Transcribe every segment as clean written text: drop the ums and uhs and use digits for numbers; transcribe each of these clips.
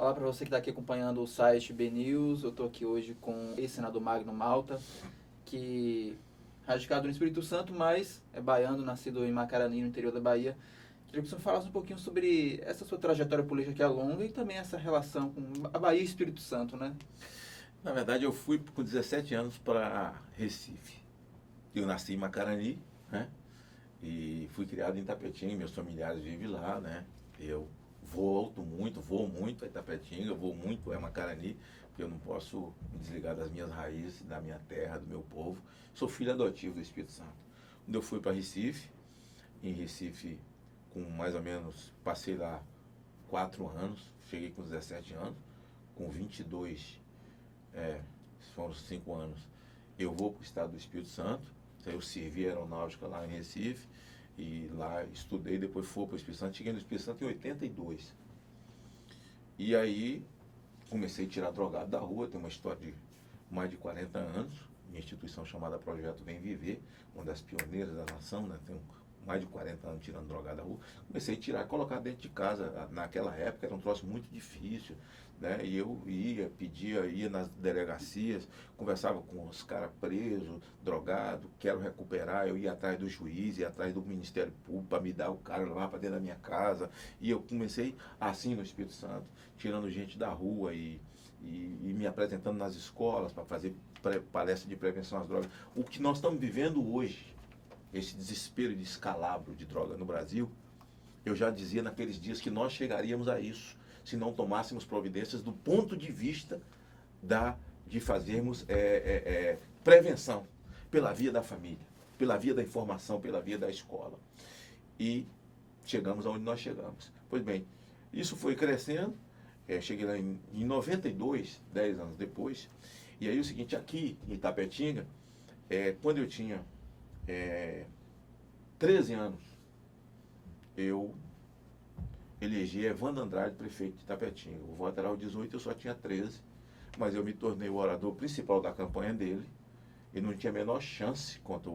Olá para você que está aqui acompanhando o site BNews. Eu estou aqui hoje com o ex-senador Magno Malta, que é radicado no Espírito Santo, mas é baiano, nascido em Macarani, no interior da Bahia. Queria que o senhor falasse um pouquinho sobre essa sua trajetória política que é longa e também essa relação com a Bahia e o Espírito Santo, né? Na verdade, eu fui com 17 anos para Recife. Eu nasci em Macarani, né? E fui criado em Itapetinga, meus familiares vivem lá, né? Eu vou muito a Itapetinga, vou muito a Macarani, porque eu não posso me desligar das minhas raízes, da minha terra, do meu povo. Sou filho adotivo do Espírito Santo. Quando eu fui para Recife, em Recife, com mais ou menos, passei lá 4 anos, cheguei com 17 anos, com 22 foram 5 anos, eu vou para o estado do Espírito Santo. Eu servi aeronáutica lá em Recife e lá estudei, depois fui para o Espírito Santo. Cheguei no Espírito Santo em 82. E aí comecei a tirar drogado da rua. Tem uma história de mais de 40 anos. Minha instituição chamada Projeto Vem Viver, uma das pioneiras da nação, né? Tem mais de 40 anos tirando drogada da rua. Comecei a tirar, colocar dentro de casa. Naquela época era um troço muito difícil, né? E eu ia nas delegacias, conversava com os caras presos, drogados, quero recuperar. Eu ia atrás do juiz, ia atrás do Ministério Público para me dar o cara, levar para dentro da minha casa. E eu comecei assim no Espírito Santo, tirando gente da rua e me apresentando nas escolas para fazer palestra de prevenção às drogas. O que nós estamos vivendo hoje, esse desespero de descalabro de droga no Brasil, eu já dizia naqueles dias que nós chegaríamos a isso se não tomássemos providências do ponto de vista de fazermos prevenção pela via da família, pela via da informação, pela via da escola. E chegamos aonde nós chegamos. Pois bem, isso foi crescendo. Cheguei lá em 92, 10 anos depois. E aí o seguinte, aqui em Itapetinga, quando eu tinha 13 anos, eu elegi Evandro Andrade prefeito de Itapetinga. O voto era aos 18, eu só tinha 13, mas eu me tornei o orador principal da campanha dele e não tinha a menor chance contra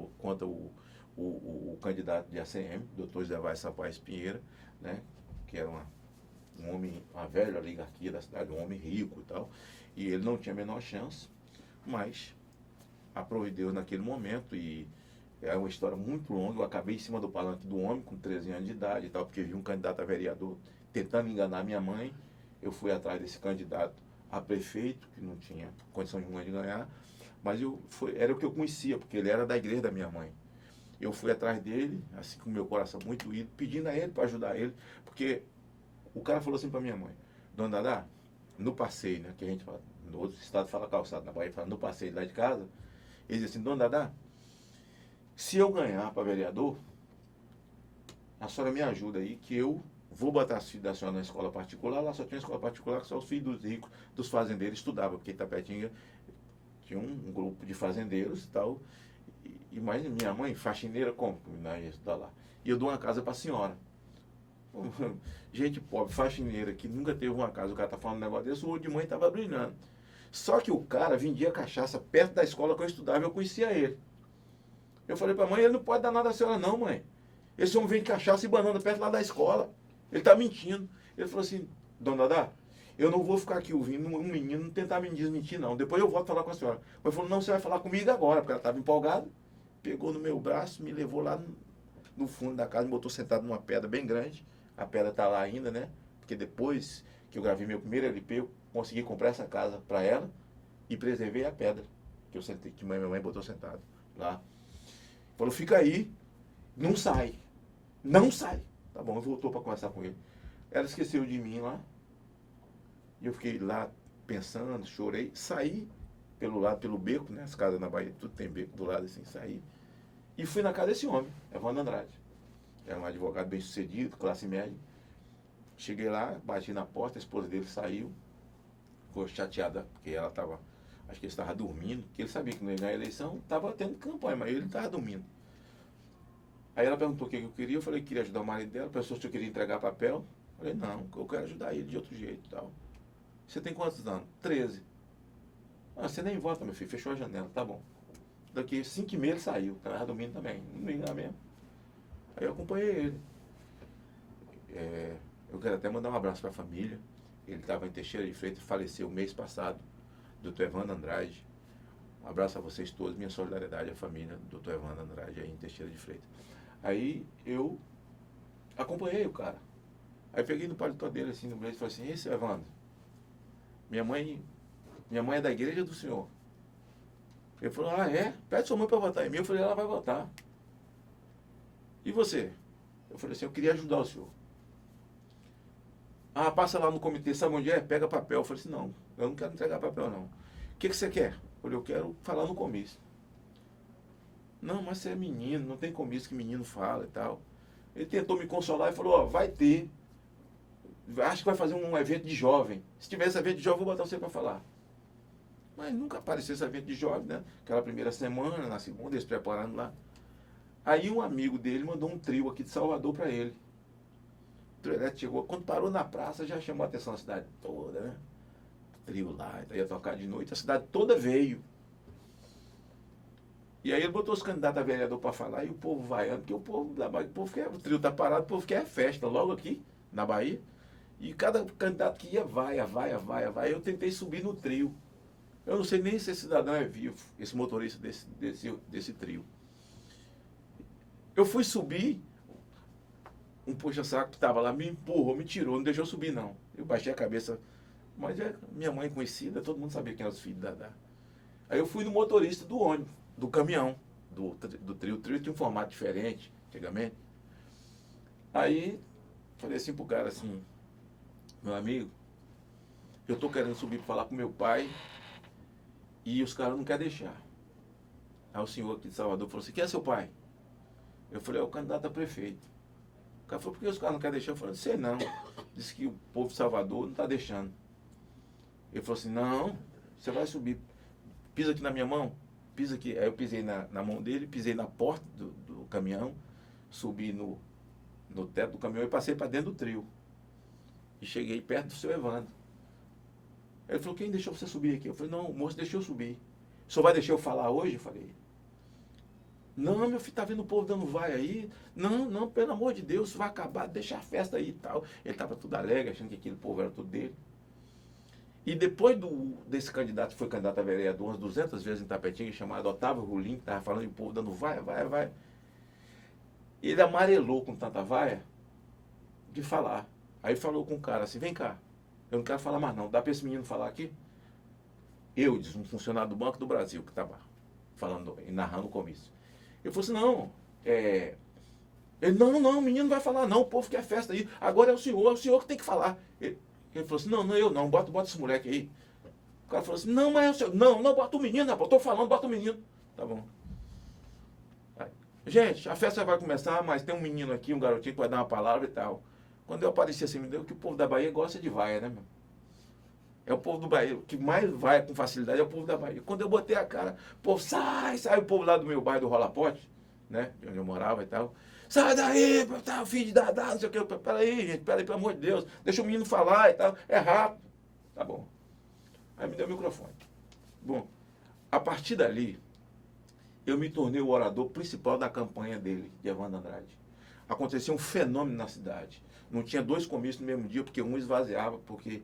o candidato de ACM, doutor Zé Vai Sapaz Pinheira, né, que era um homem, uma velha oligarquia da cidade, um homem rico e tal, e ele não tinha a menor chance, mas aprove Deus naquele momento. E é uma história muito longa. Eu acabei em cima do palanque do homem com 13 anos de idade e tal, porque vi um candidato a vereador tentando enganar minha mãe. Eu fui atrás desse candidato a prefeito, que não tinha condição nenhuma de ganhar, mas era o que eu conhecia, porque ele era da igreja da minha mãe. Eu fui atrás dele, assim com o meu coração muito doído, pedindo a ele para ajudar ele, porque o cara falou assim para minha mãe: Dona Dadá, no passeio, né, que a gente fala, no outro estado fala calçado, na Bahia fala no passeio lá de casa, ele disse assim: Dona Dadá, se eu ganhar para vereador, a senhora me ajuda aí, que eu vou botar os filhos da senhora na escola particular. Lá só tinha escola particular que só os filhos dos ricos, dos fazendeiros estudavam, porque Itapetinga tinha um grupo de fazendeiros e tal. E mais minha mãe, faxineira, como não ia estudar lá? E eu dou uma casa para a senhora. Gente pobre, faxineira, que nunca teve uma casa, o cara tá falando um negócio desse, o olho de mãe tava brilhando. Só que o cara vendia cachaça perto da escola que eu estudava, eu conhecia ele. Eu falei pra mãe: ele não pode dar nada à senhora não, mãe. Esse homem vende cachaça e banana perto lá da escola. Ele tá mentindo. Ele falou assim: Dona Dadá, eu não vou ficar aqui ouvindo um menino tentar me desmentir não. Depois eu volto falar com a senhora. Mas falou: não, você vai falar comigo agora, porque ela estava empolgada. Pegou no meu braço, me levou lá no fundo da casa, me botou sentado numa pedra bem grande. A pedra tá lá ainda, né? Porque depois que eu gravei meu primeiro LP, eu consegui comprar essa casa para ela e preservei a pedra que eu sentei, que minha mãe botou sentado lá. Falou: fica aí, não sai. Não sai. Tá bom, voltou para conversar com ele. Ela esqueceu de mim lá. E eu fiquei lá pensando, chorei. Saí pelo beco, né? As casas na Bahia, tudo tem beco do lado assim, saí. E fui na casa desse homem, Evandro Andrade. Era um advogado bem sucedido, classe média. Cheguei lá, bati na porta, a esposa dele saiu. Ficou chateada, porque ela estava, acho que ele estava dormindo, porque ele sabia que não ia ganhar a eleição, estava tendo campanha, mas ele estava dormindo. Aí ela perguntou o que eu queria, eu falei que queria ajudar o marido dela, pensou se eu queria entregar papel. Eu falei: não, eu quero ajudar ele de outro jeito e tal. Você tem quantos anos? 13. Ah, você nem vota, meu filho, fechou a janela, tá bom. Daqui 5 meses ele saiu, estava dormindo também, não me engano mesmo. Aí eu acompanhei ele. Eu quero até mandar um abraço para a família. ele estava em Teixeira de Freitas, faleceu mês passado, Dr. Evandro Andrade. Um abraço a vocês todos, minha solidariedade à família do Dr. Evandro Andrade aí em Teixeira de Freitas. Aí eu acompanhei o cara. Aí peguei no paletó dele assim no braço e falei assim, esse Evandro, minha mãe é da igreja do senhor. Ele falou, ah é? Pede sua mãe para votar em mim. Eu falei, ela vai votar. E você? Eu falei assim, eu queria ajudar o senhor. Ah, passa lá no comitê, sabe onde é? Pega papel. Eu falei assim, não, eu não quero entregar papel não. O que você quer? Eu falei, eu quero falar no comício. Não, mas você é menino, não tem comício que menino fala e tal. Ele tentou me consolar e falou, ó, vai ter. Acho que vai fazer um evento de jovem. Se tiver esse evento de jovem, eu vou botar você para falar. Mas nunca apareceu esse evento de jovem, né? Aquela primeira semana, na segunda, eles preparando lá. Aí um amigo dele mandou um trio aqui de Salvador para ele. O trio elétrico chegou, quando parou na praça, já chamou a atenção da cidade toda, né? O trio lá, ia tocar de noite, a cidade toda veio. E aí ele botou os candidatos a vereador para falar, e o povo vaiando, porque o povo da Bahia, o trio tá parado, o povo quer festa, logo aqui, na Bahia. E cada candidato que ia, vai. Eu tentei subir no trio. Eu não sei nem se esse cidadão é vivo, esse motorista desse trio. Eu fui subir, um puxa-saco que estava lá me empurrou, me tirou, não deixou subir não. Eu baixei a cabeça, mas minha mãe conhecida, todo mundo sabia quem eram os filhos da Dada. Aí eu fui no motorista do ônibus, do caminhão, do trio. O trio tinha um formato diferente, antigamente. Aí, falei assim pro cara assim, meu amigo, eu tô querendo subir para falar com meu pai e os caras não querem deixar. Aí o senhor aqui de Salvador falou assim, quem é seu pai? Eu falei, é o candidato a prefeito. O cara falou, por que os caras não querem deixar? Eu falei, não sei não. Disse que o povo de Salvador não está deixando. Ele falou assim, não, você vai subir. Pisa aqui na minha mão. Pisa aqui. Aí eu pisei na mão dele, pisei na porta do caminhão, subi no teto do caminhão e passei para dentro do trio. E cheguei perto do seu Evandro. Ele falou, quem deixou você subir aqui? Eu falei, não, o moço deixou eu subir. O senhor vai deixar eu falar hoje? Eu falei, não, meu filho, tá vendo o povo dando vai aí? Não, pelo amor de Deus, vai acabar, deixa a festa aí e tal. Ele tava tudo alegre, achando que aquele povo era tudo dele. E depois desse candidato, que foi candidato a vereador umas 200 vezes em Tapetinga, chamado Otávio Rolim, que tava falando de povo dando vai. Ele amarelou com tanta vaia de falar. Aí falou com o cara assim, vem cá, eu não quero falar mais não, dá para esse menino falar aqui? Eu, diz um funcionário do Banco do Brasil, que estava falando e narrando o comício. Ele falou assim, não, Ele, não, o menino não vai falar não, o povo quer festa aí, agora é o senhor que tem que falar. Ele falou assim, não, eu não, bota esse moleque aí. O cara falou assim, não, mas é o senhor, não, bota o menino, rapaz, eu tô falando, bota o menino. Tá bom. Aí, gente, a festa vai começar, mas tem um menino aqui, um garotinho que vai dar uma palavra e tal. Quando eu apareci assim, me deu que o povo da Bahia gosta de vaia, né, meu? É o povo do Bahia, o que mais vai com facilidade é o povo da Bahia. Quando eu botei a cara, o povo sai, o povo lá do meu bairro do Rolapote, né, de onde eu morava e tal. Sai daí, tá, filho de Dadá, não sei o que. Peraí, gente, pelo amor de Deus, deixa o menino falar e tal, é rápido. Tá bom. Aí me deu o microfone. Bom, a partir dali, eu me tornei o orador principal da campanha dele, de Evandro Andrade. Acontecia um fenômeno na cidade. Não tinha 2 comícios no mesmo dia, porque um esvaziava, porque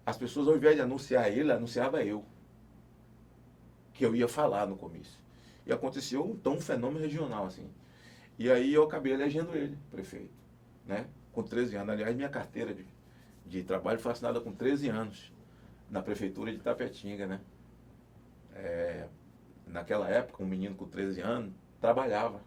as pessoas, ao invés de anunciar ele, anunciava eu, que eu ia falar no comício. E aconteceu então um fenômeno regional, assim. E aí eu acabei elegendo ele, prefeito, né? Com 13 anos. Aliás, minha carteira de trabalho foi assinada com 13 anos, na prefeitura de Tapetinga, né? Naquela época, um menino com 13 anos trabalhava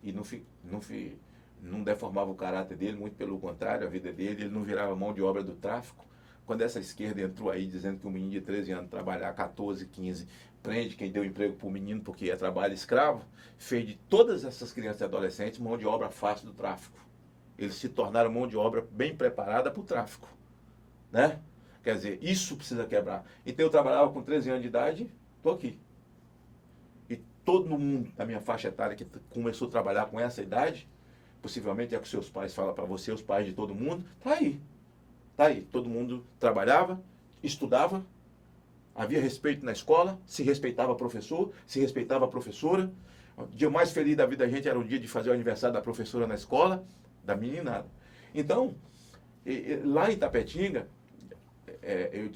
e não deformava o caráter dele, muito pelo contrário, a vida dele, ele não virava mão de obra do tráfico. Quando essa esquerda entrou aí dizendo que um menino de 13 anos trabalhar 14, 15, prende quem deu emprego para o menino porque é trabalho escravo, fez de todas essas crianças e adolescentes mão de obra fácil do tráfico. Eles se tornaram mão de obra bem preparada para o tráfico, né? Quer dizer, isso precisa quebrar. Então eu trabalhava com 13 anos de idade, estou aqui. E todo mundo da minha faixa etária que começou a trabalhar com essa idade, possivelmente é o que seus pais falam para você, os pais de todo mundo, tá aí. Tá aí, todo mundo trabalhava, estudava, havia respeito na escola, se respeitava professor, se respeitava a professora. O dia mais feliz da vida da gente era o dia de fazer o aniversário da professora na escola, da meninada. Então, lá em Tapetinga,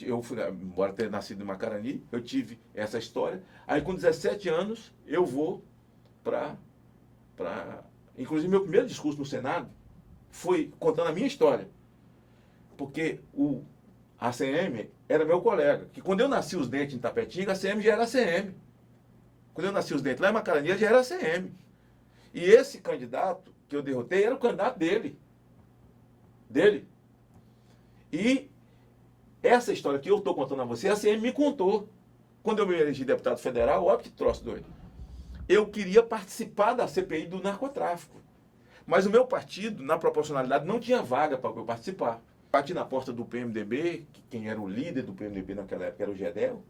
eu fui, embora ter nascido em Macarani, eu tive essa história. Aí com 17 anos, eu vou para... Inclusive, meu primeiro discurso no Senado foi contando a minha história. Porque a ACM era meu colega. Que quando eu nasci os dentes em Tapetinga, a ACM já era ACM. Quando eu nasci os dentes lá em Macarani, já era ACM. E esse candidato que eu derrotei era o candidato dele. E essa história que eu estou contando a você, a ACM me contou. Quando eu me elegi deputado federal, olha que troço doido. Eu queria participar da CPI do narcotráfico. Mas o meu partido, na proporcionalidade, não tinha vaga para eu participar. Bati na porta do PMDB, que quem era o líder do PMDB naquela época era o Gedel,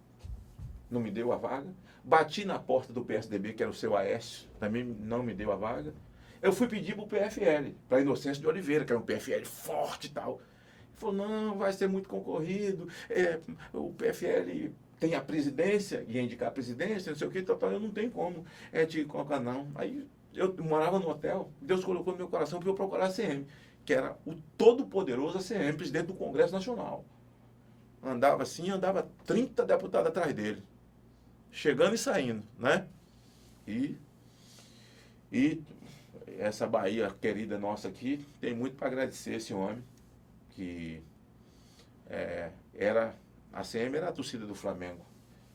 não me deu a vaga. Bati na porta do PSDB, que era o seu Aécio, também não me deu a vaga. Eu fui pedir para o PFL, para Inocêncio de Oliveira, que era um PFL forte e tal. Ele falou, não, vai ser muito concorrido, o PFL tem a presidência, ia indicar a presidência, não sei o que, eu não tenho como te colocar não. Aí eu morava no hotel, Deus colocou no meu coração para eu procurar a ACM, que era o todo-poderoso ACM, presidente do Congresso Nacional. Andava assim, andava 30 deputados atrás dele, chegando e saindo, né? E essa Bahia querida nossa aqui, tem muito para agradecer esse homem, que a ACM era a torcida do Flamengo.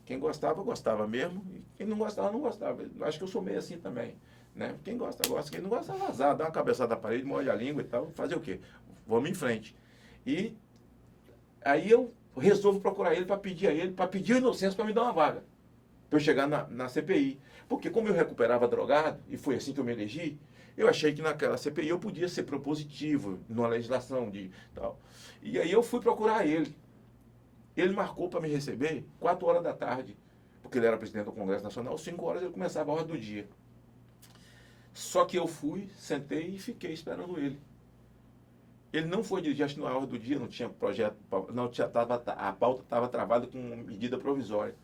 Quem gostava, gostava mesmo, e quem não gostava, não gostava. Acho que eu sou meio assim também. Né? Quem gosta, gosta. Quem não gosta, vazar, dá uma cabeçada na parede, molha a língua e tal. Fazer o quê? Vamos em frente. E aí eu resolvo procurar ele para pedir a ele, para pedir a Inocêncio para me dar uma vaga. Para eu chegar na CPI. Porque como eu recuperava drogado, e foi assim que eu me elegi, eu achei que naquela CPI eu podia ser propositivo, numa legislação de tal. E aí eu fui procurar ele. Ele marcou para me receber 4 horas da tarde, porque ele era presidente do Congresso Nacional, 5 horas ele começava a hora do dia. Só que eu fui, sentei e fiquei esperando ele. Ele não foi dirigir, acho que na hora do dia não tinha projeto, não tinha, a pauta estava travada com medida provisória.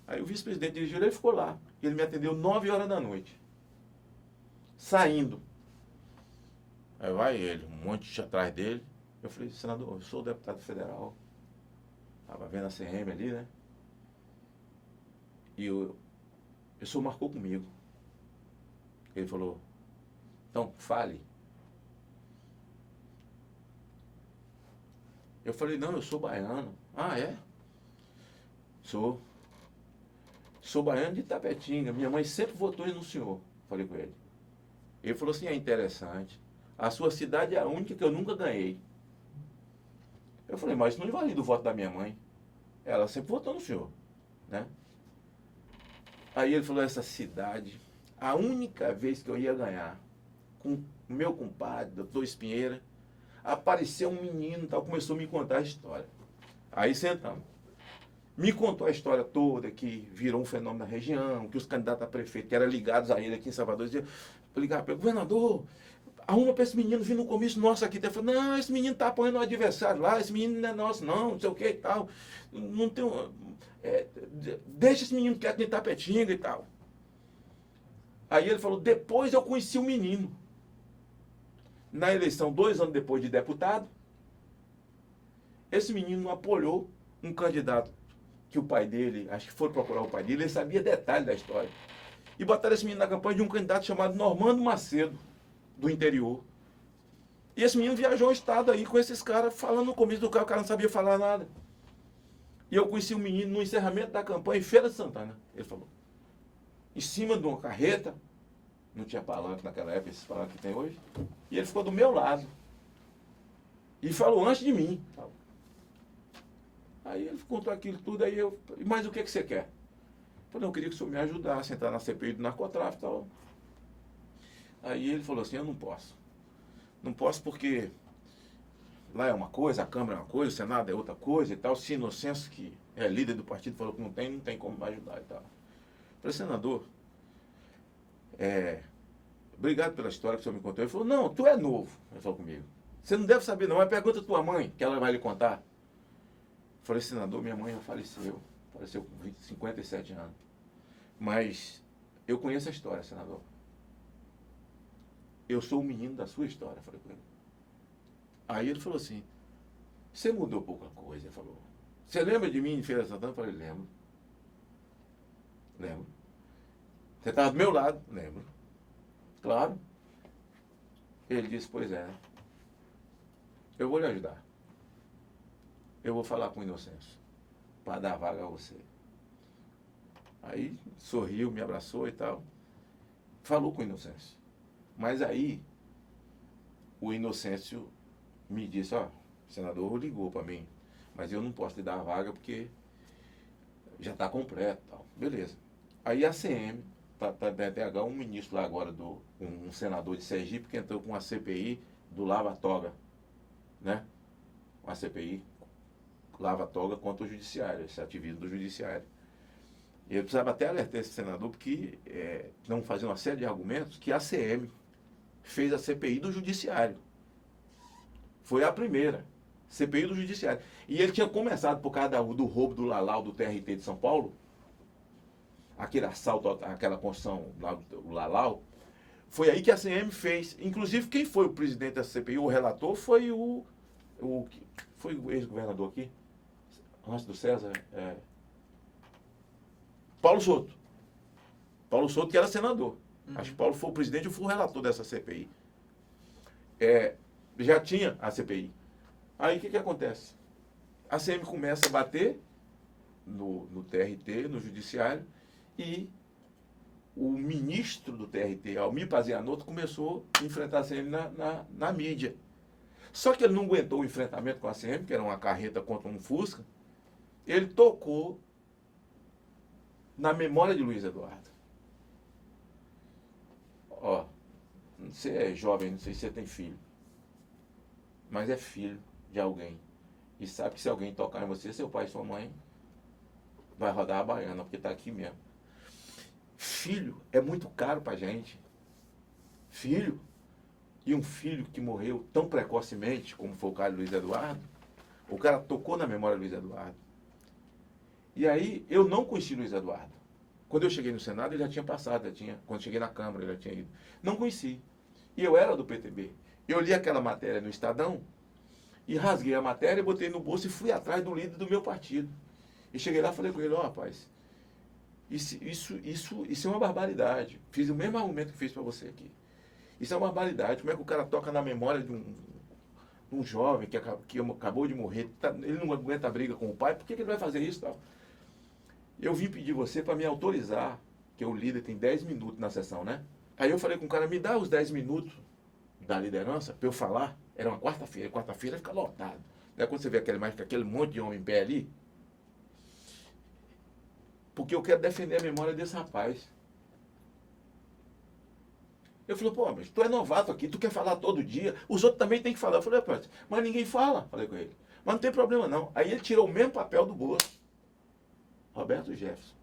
Aí o vice-presidente dirigiu, ele ficou lá. Ele me atendeu 9 horas da noite. Saindo. Aí vai ele, um monte de atrás dele. Eu falei, senador, eu sou deputado federal. Estava vendo a CM ali, né? E o senhor marcou comigo. Ele falou, então, fale. Eu falei, não, eu sou baiano. Ah, é? Sou. Sou baiano de Tapetinga. Minha mãe sempre votou no senhor. Falei com ele. Ele falou assim, é interessante. A sua cidade é a única que eu nunca ganhei. Eu falei, mas isso não invalida o voto da minha mãe. Ela sempre votou no senhor, né? Aí ele falou, essa cidade, a única vez que eu ia ganhar, com o meu compadre, doutor Espinheira, apareceu um menino e tal, começou a me contar a história. Aí sentamos. Me contou a história toda, que virou um fenômeno na região, que os candidatos a prefeito, que eram ligados a ele aqui em Salvador, diziam, eu ligava para ele, governador, arruma para esse menino vir no comício nosso aqui. Ele falou, não, esse menino está apoiando o adversário lá, esse menino não é nosso não, não sei o que e tal. Não tem, deixa esse menino quieto em Tapetinga e tal. Aí ele falou, depois eu conheci o menino. Na eleição, 2 anos depois de deputado, esse menino apoiou um candidato que o pai dele, acho que foi procurar o pai dele, ele sabia detalhes da história. E botaram esse menino na campanha de um candidato chamado Normando Macedo, do interior. E esse menino viajou o estado aí com esses caras, falando no começo do carro, o cara não sabia falar nada. E eu conheci o menino no encerramento da campanha em Feira de Santana, ele falou. Em cima de uma carreta, não tinha palanque naquela época, esses palanques que tem hoje, e ele ficou do meu lado. E falou antes de mim. Aí ele contou aquilo tudo, aí eu, mas o que você quer? Eu falei, eu queria que o senhor me ajudasse a entrar na CPI do narcotráfico e tal. Aí ele falou assim, eu não posso. Não posso porque lá é uma coisa, a Câmara é uma coisa, o Senado é outra coisa e tal. Se Inocêncio, que é líder do partido, falou que não tem como me ajudar e tal. Eu falei, senador, obrigado pela história que o senhor me contou. Ele falou, não, tu é novo. Ele falou comigo. Você não deve saber não, mas pergunta a tua mãe, que ela vai lhe contar. Eu falei, senador, minha mãe já faleceu com 57 anos. Mas eu conheço a história, senador. Eu sou o menino da sua história, falei com ele. Aí ele falou assim, você mudou pouca coisa, ele falou. Você lembra de mim em Feira de Santana? Eu falei, lembro. Lembro. Você estava do meu lado? Lembro. Claro. Ele disse, pois é. Eu vou lhe ajudar. Eu vou falar com o Inocêncio para dar vaga a você. Aí sorriu, me abraçou e tal. Falou com o Inocêncio. Mas aí o Inocêncio me disse, ó, o senador ligou para mim, mas eu não posso lhe dar a vaga porque já está completo e tal. Beleza. Aí a CM, TH, um ministro lá agora, um senador de Sergipe, que entrou com a CPI do lava-toga, né? Uma CPI lava-toga contra o judiciário, esse ativismo do judiciário. E eu precisava até alertar esse senador, porque estão fazendo uma série de argumentos que a CM fez a CPI do judiciário. Foi a primeira CPI do judiciário. E ele tinha começado por causa do roubo do Lalau, do TRT de São Paulo, aquele assalto, aquela construção lá do Lalau. Foi aí que a CM fez. Inclusive, quem foi o presidente da CPI, o relator, foi foi o ex-governador aqui, antes do César, Paulo Souto. Paulo Souto, que era senador. Acho que Paulo foi o presidente e foi o relator dessa CPI. Já tinha a CPI. Aí o que acontece? A CM começa a bater no TRT, no judiciário, e o ministro do TRT, Almir Pazianotto, começou a enfrentar a CM na mídia. Só que ele não aguentou o enfrentamento com a CM, que era uma carreta contra um Fusca. Ele tocou na memória de Luiz Eduardo. Ó, você é jovem, não sei se você tem filho, mas é filho de alguém. E sabe que se alguém tocar em você, seu pai e sua mãe, vai rodar a baiana, porque está aqui mesmo. Filho é muito caro pra gente. Filho. E um filho que morreu tão precocemente, como foi o caso de Luiz Eduardo, o cara tocou na memória de Luiz Eduardo. E aí, eu não conheci Luiz Eduardo. Quando eu cheguei no Senado, ele já tinha passado, quando cheguei na Câmara, ele já tinha ido. Não conheci. E eu era do PTB. Eu li aquela matéria no Estadão, e rasguei a matéria, botei no bolso e fui atrás do líder do meu partido. E cheguei lá e falei com ele, ó, rapaz, isso é uma barbaridade. Fiz o mesmo argumento que fiz para você aqui. Isso é uma barbaridade. Como é que o cara toca na memória de um jovem que acabou de morrer, ele não aguenta a briga com o pai, por que ele vai fazer isso? Tal? Eu vim pedir você para me autorizar, que o líder tem 10 minutos na sessão, né? Aí eu falei com o cara, me dá os 10 minutos da liderança para eu falar. Era uma quarta-feira fica lotado. Né? Quando você vê aquele monte de homem em pé ali, porque eu quero defender a memória desse rapaz. Eu falei, pô, mas tu é novato aqui, tu quer falar todo dia, os outros também têm que falar. Eu falei, pô, mas ninguém fala, falei com ele. Mas não tem problema não. Aí ele tirou o mesmo papel do bolso. Roberto Jefferson,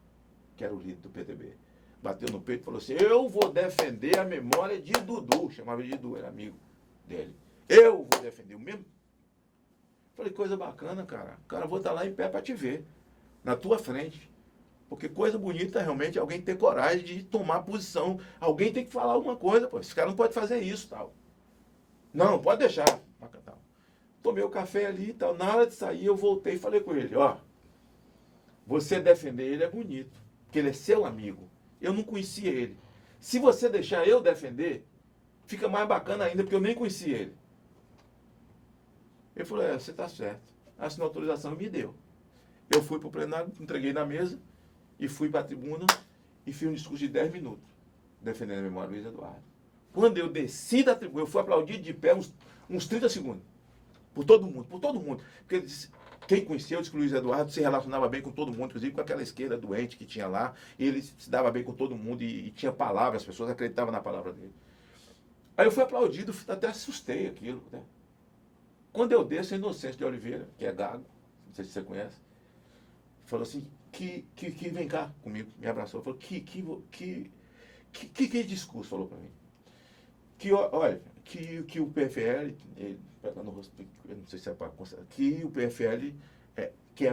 que era o líder do PTB, bateu no peito e falou assim, eu vou defender a memória de Dudu, chamava de Dudu, era amigo dele. Eu vou defender o mesmo. Falei, coisa bacana, cara. Cara, vou estar lá em pé para te ver, na tua frente. Porque coisa bonita realmente é alguém ter coragem de tomar posição. Alguém tem que falar alguma coisa, pô. Esse cara não pode fazer isso, tal. Não, pode deixar. Tal. Tomei o café ali e tal. Na hora de sair, eu voltei e falei com ele, ó. Você defender ele é bonito, porque ele é seu amigo. Eu não conhecia ele. Se você deixar eu defender, fica mais bacana ainda, porque eu nem conhecia ele. Ele falou, você está certo. Assinou a autorização e me deu. Eu fui para o plenário, entreguei na mesa, e fui para a tribuna e fiz um discurso de 10 minutos, defendendo a memória do Luiz Eduardo. Quando eu desci da tribuna, eu fui aplaudido de pé uns 30 segundos. Por todo mundo, por todo mundo. Porque quem conheceu disse que o Luiz Eduardo se relacionava bem com todo mundo, inclusive com aquela esquerda doente que tinha lá. Ele se dava bem com todo mundo e tinha palavras, as pessoas acreditavam na palavra dele. Aí eu fui aplaudido, até assustei aquilo. Né? Quando eu desço, a Inocêncio de Oliveira, que é gago, não sei se você conhece, falou assim, que vem cá comigo, me abraçou, falou, que discurso, falou para mim. Que, olha, que o PFL, eu não sei se é para considerar, que o PFL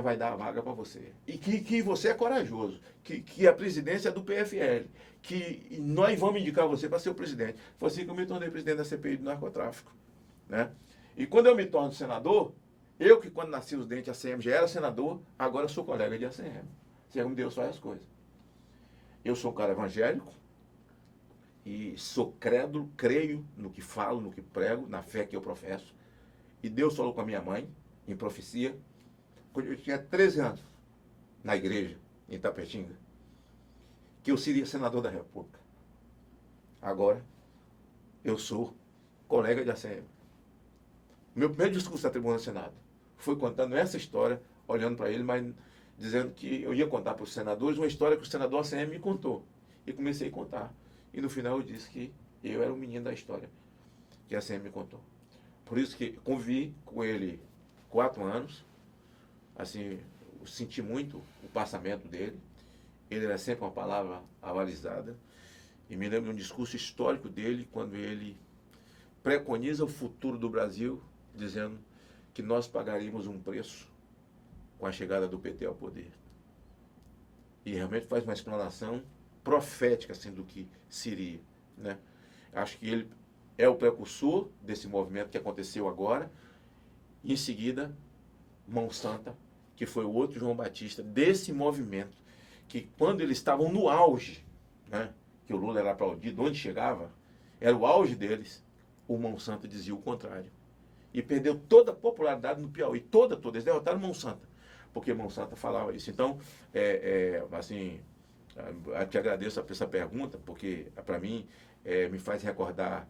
vai dar a vaga para você. E que você é corajoso, que a presidência é do PFL, que nós vamos indicar você para ser o presidente. Foi assim que eu me tornei presidente da CPI do narcotráfico. Né? E quando eu me torno senador, Eu que quando nasci os dentes ACM já era senador, agora sou colega de ACM. Segundo Deus faz as coisas. Eu sou um cara evangélico e sou crédulo, creio no que falo, no que prego, na fé que eu professo. E Deus falou com a minha mãe, em profecia, quando eu tinha 13 anos, na igreja, em Itapetinga, que eu seria senador da República. Agora, eu sou colega de ACM. Meu primeiro discurso na tribuna do Senado foi contando essa história, olhando para ele, mas dizendo que eu ia contar para os senadores uma história que o senador ACM me contou. E comecei a contar. E no final eu disse que eu era o menino da história que a ACM me contou. Por isso que convivi com ele 4 anos. Assim, eu senti muito o passamento dele. Ele era sempre uma palavra avalizada. E me lembro de um discurso histórico dele, quando ele preconiza o futuro do Brasil, dizendo que nós pagaríamos um preço com a chegada do PT ao poder. E realmente faz uma explanação profética assim, do que seria. Né? Acho que ele é o precursor desse movimento que aconteceu agora. E em seguida, Mão Santa, que foi o outro João Batista desse movimento, que quando eles estavam no auge, né, que o Lula era aplaudido, onde chegava, era o auge deles, o Mão Santa dizia o contrário. E perdeu toda a popularidade no Piauí, toda, eles derrotaram Mão Santa, porque Mão Santa falava isso. Então, assim, eu te agradeço essa pergunta, porque para mim me faz recordar,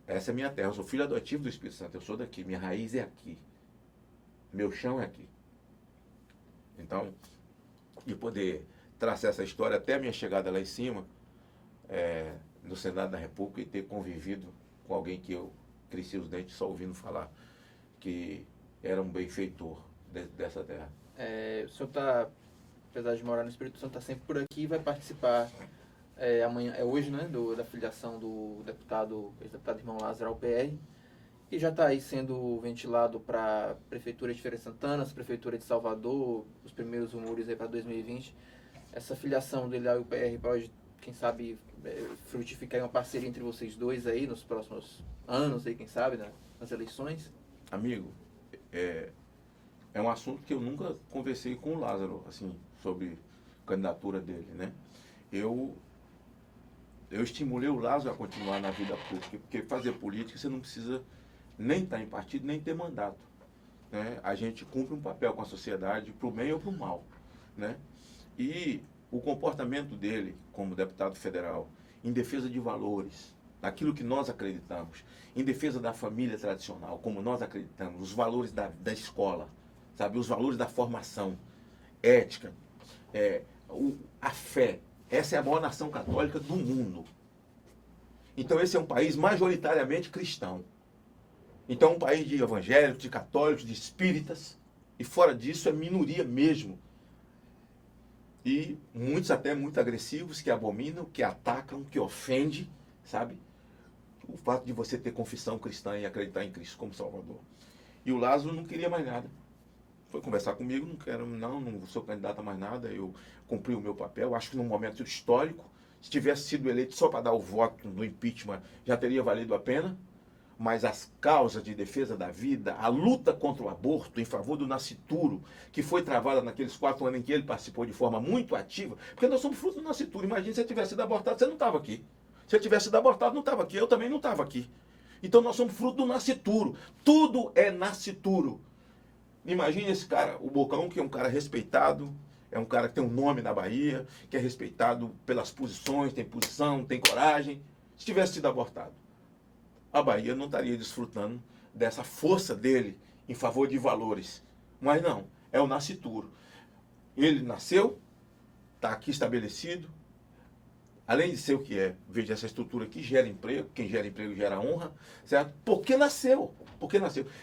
essa é a minha terra, eu sou filho adotivo do Espírito Santo, eu sou daqui, minha raiz é aqui, meu chão é aqui. Então, de poder traçar essa história até a minha chegada lá em cima, no Senado da República, e ter convivido com alguém que eu cresci os dentes só ouvindo falar, que era um benfeitor dessa terra. O senhor está, apesar de morar no Espírito Santo, está sempre por aqui e vai participar amanhã, hoje, né, da filiação do ex-deputado irmão Lázaro ao PR, e já está aí sendo ventilado para a Prefeitura de Feira de Santana, a Prefeitura de Salvador, os primeiros rumores aí para 2020. Essa filiação dele ao PR pode, quem sabe, frutificar uma parceria entre vocês dois aí nos próximos anos, aí, quem sabe, né, nas eleições? Amigo, é um assunto que eu nunca conversei com o Lázaro, assim, sobre a candidatura dele, né? Eu estimulei o Lázaro a continuar na vida política, porque fazer política você não precisa nem estar em partido, nem ter mandato, né? A gente cumpre um papel com a sociedade, para o bem ou para o mal, né? E o comportamento dele como deputado federal, em defesa de valores, daquilo que nós acreditamos, em defesa da família tradicional, como nós acreditamos, os valores da escola, sabe, os valores da formação, ética, a fé. Essa é a maior nação católica do mundo. Então esse é um país majoritariamente cristão. Então um país de evangélicos, de católicos, de espíritas, e fora disso é minoria mesmo. E muitos até muito agressivos, que abominam, que atacam, que ofendem, sabe? O fato de você ter confissão cristã e acreditar em Cristo como Salvador. E o Lázaro não queria mais nada. Foi conversar comigo, não sou candidato a mais nada, eu cumpri o meu papel. Acho que num momento histórico, se tivesse sido eleito só para dar o voto no impeachment, já teria valido a pena. Mas as causas de defesa da vida, a luta contra o aborto, em favor do nascituro, que foi travada naqueles 4 anos em que ele participou de forma muito ativa, porque nós somos fruto do nascituro. Imagina se ele tivesse sido abortado, você não estava aqui. Se ele tivesse sido abortado, não estava aqui, eu também não estava aqui. Então nós somos fruto do nascituro. Tudo é nascituro. Imagine esse cara, o Bocão, que é um cara respeitado, é um cara que tem um nome na Bahia, que é respeitado pelas posições, tem posição, tem coragem. Se tivesse sido abortado, a Bahia não estaria desfrutando dessa força dele em favor de valores. Mas não, é o nascituro. Ele nasceu, está aqui estabelecido, além de ser o que é, veja essa estrutura que gera emprego, quem gera emprego gera honra, certo? Porque nasceu.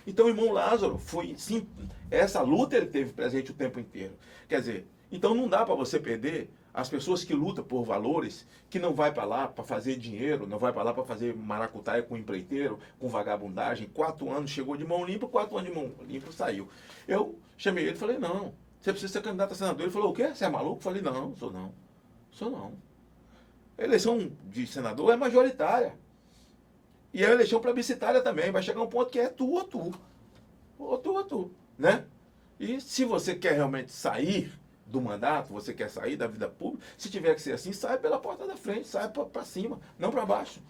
Então o irmão Lázaro foi, sim, essa luta ele teve presente o tempo inteiro. Quer dizer, então não dá para você perder as pessoas que lutam por valores, que não vai para lá para fazer dinheiro, não vai para lá para fazer maracutaia com empreiteiro, com vagabundagem. 4 anos chegou de mão limpa, 4 anos de mão limpa saiu. Eu chamei ele e falei, não, você precisa ser candidato a senador. Ele falou, o quê? Você é maluco? Eu falei, não, sou não. A eleição de senador é majoritária. E a eleição plebiscitária também. Vai chegar um ponto que é tu ou tu. Ou tu ou pronto, né? E se você quer realmente sair do mandato, você quer sair da vida pública, se tiver que ser assim, sai pela porta da frente, sai para cima, não para baixo.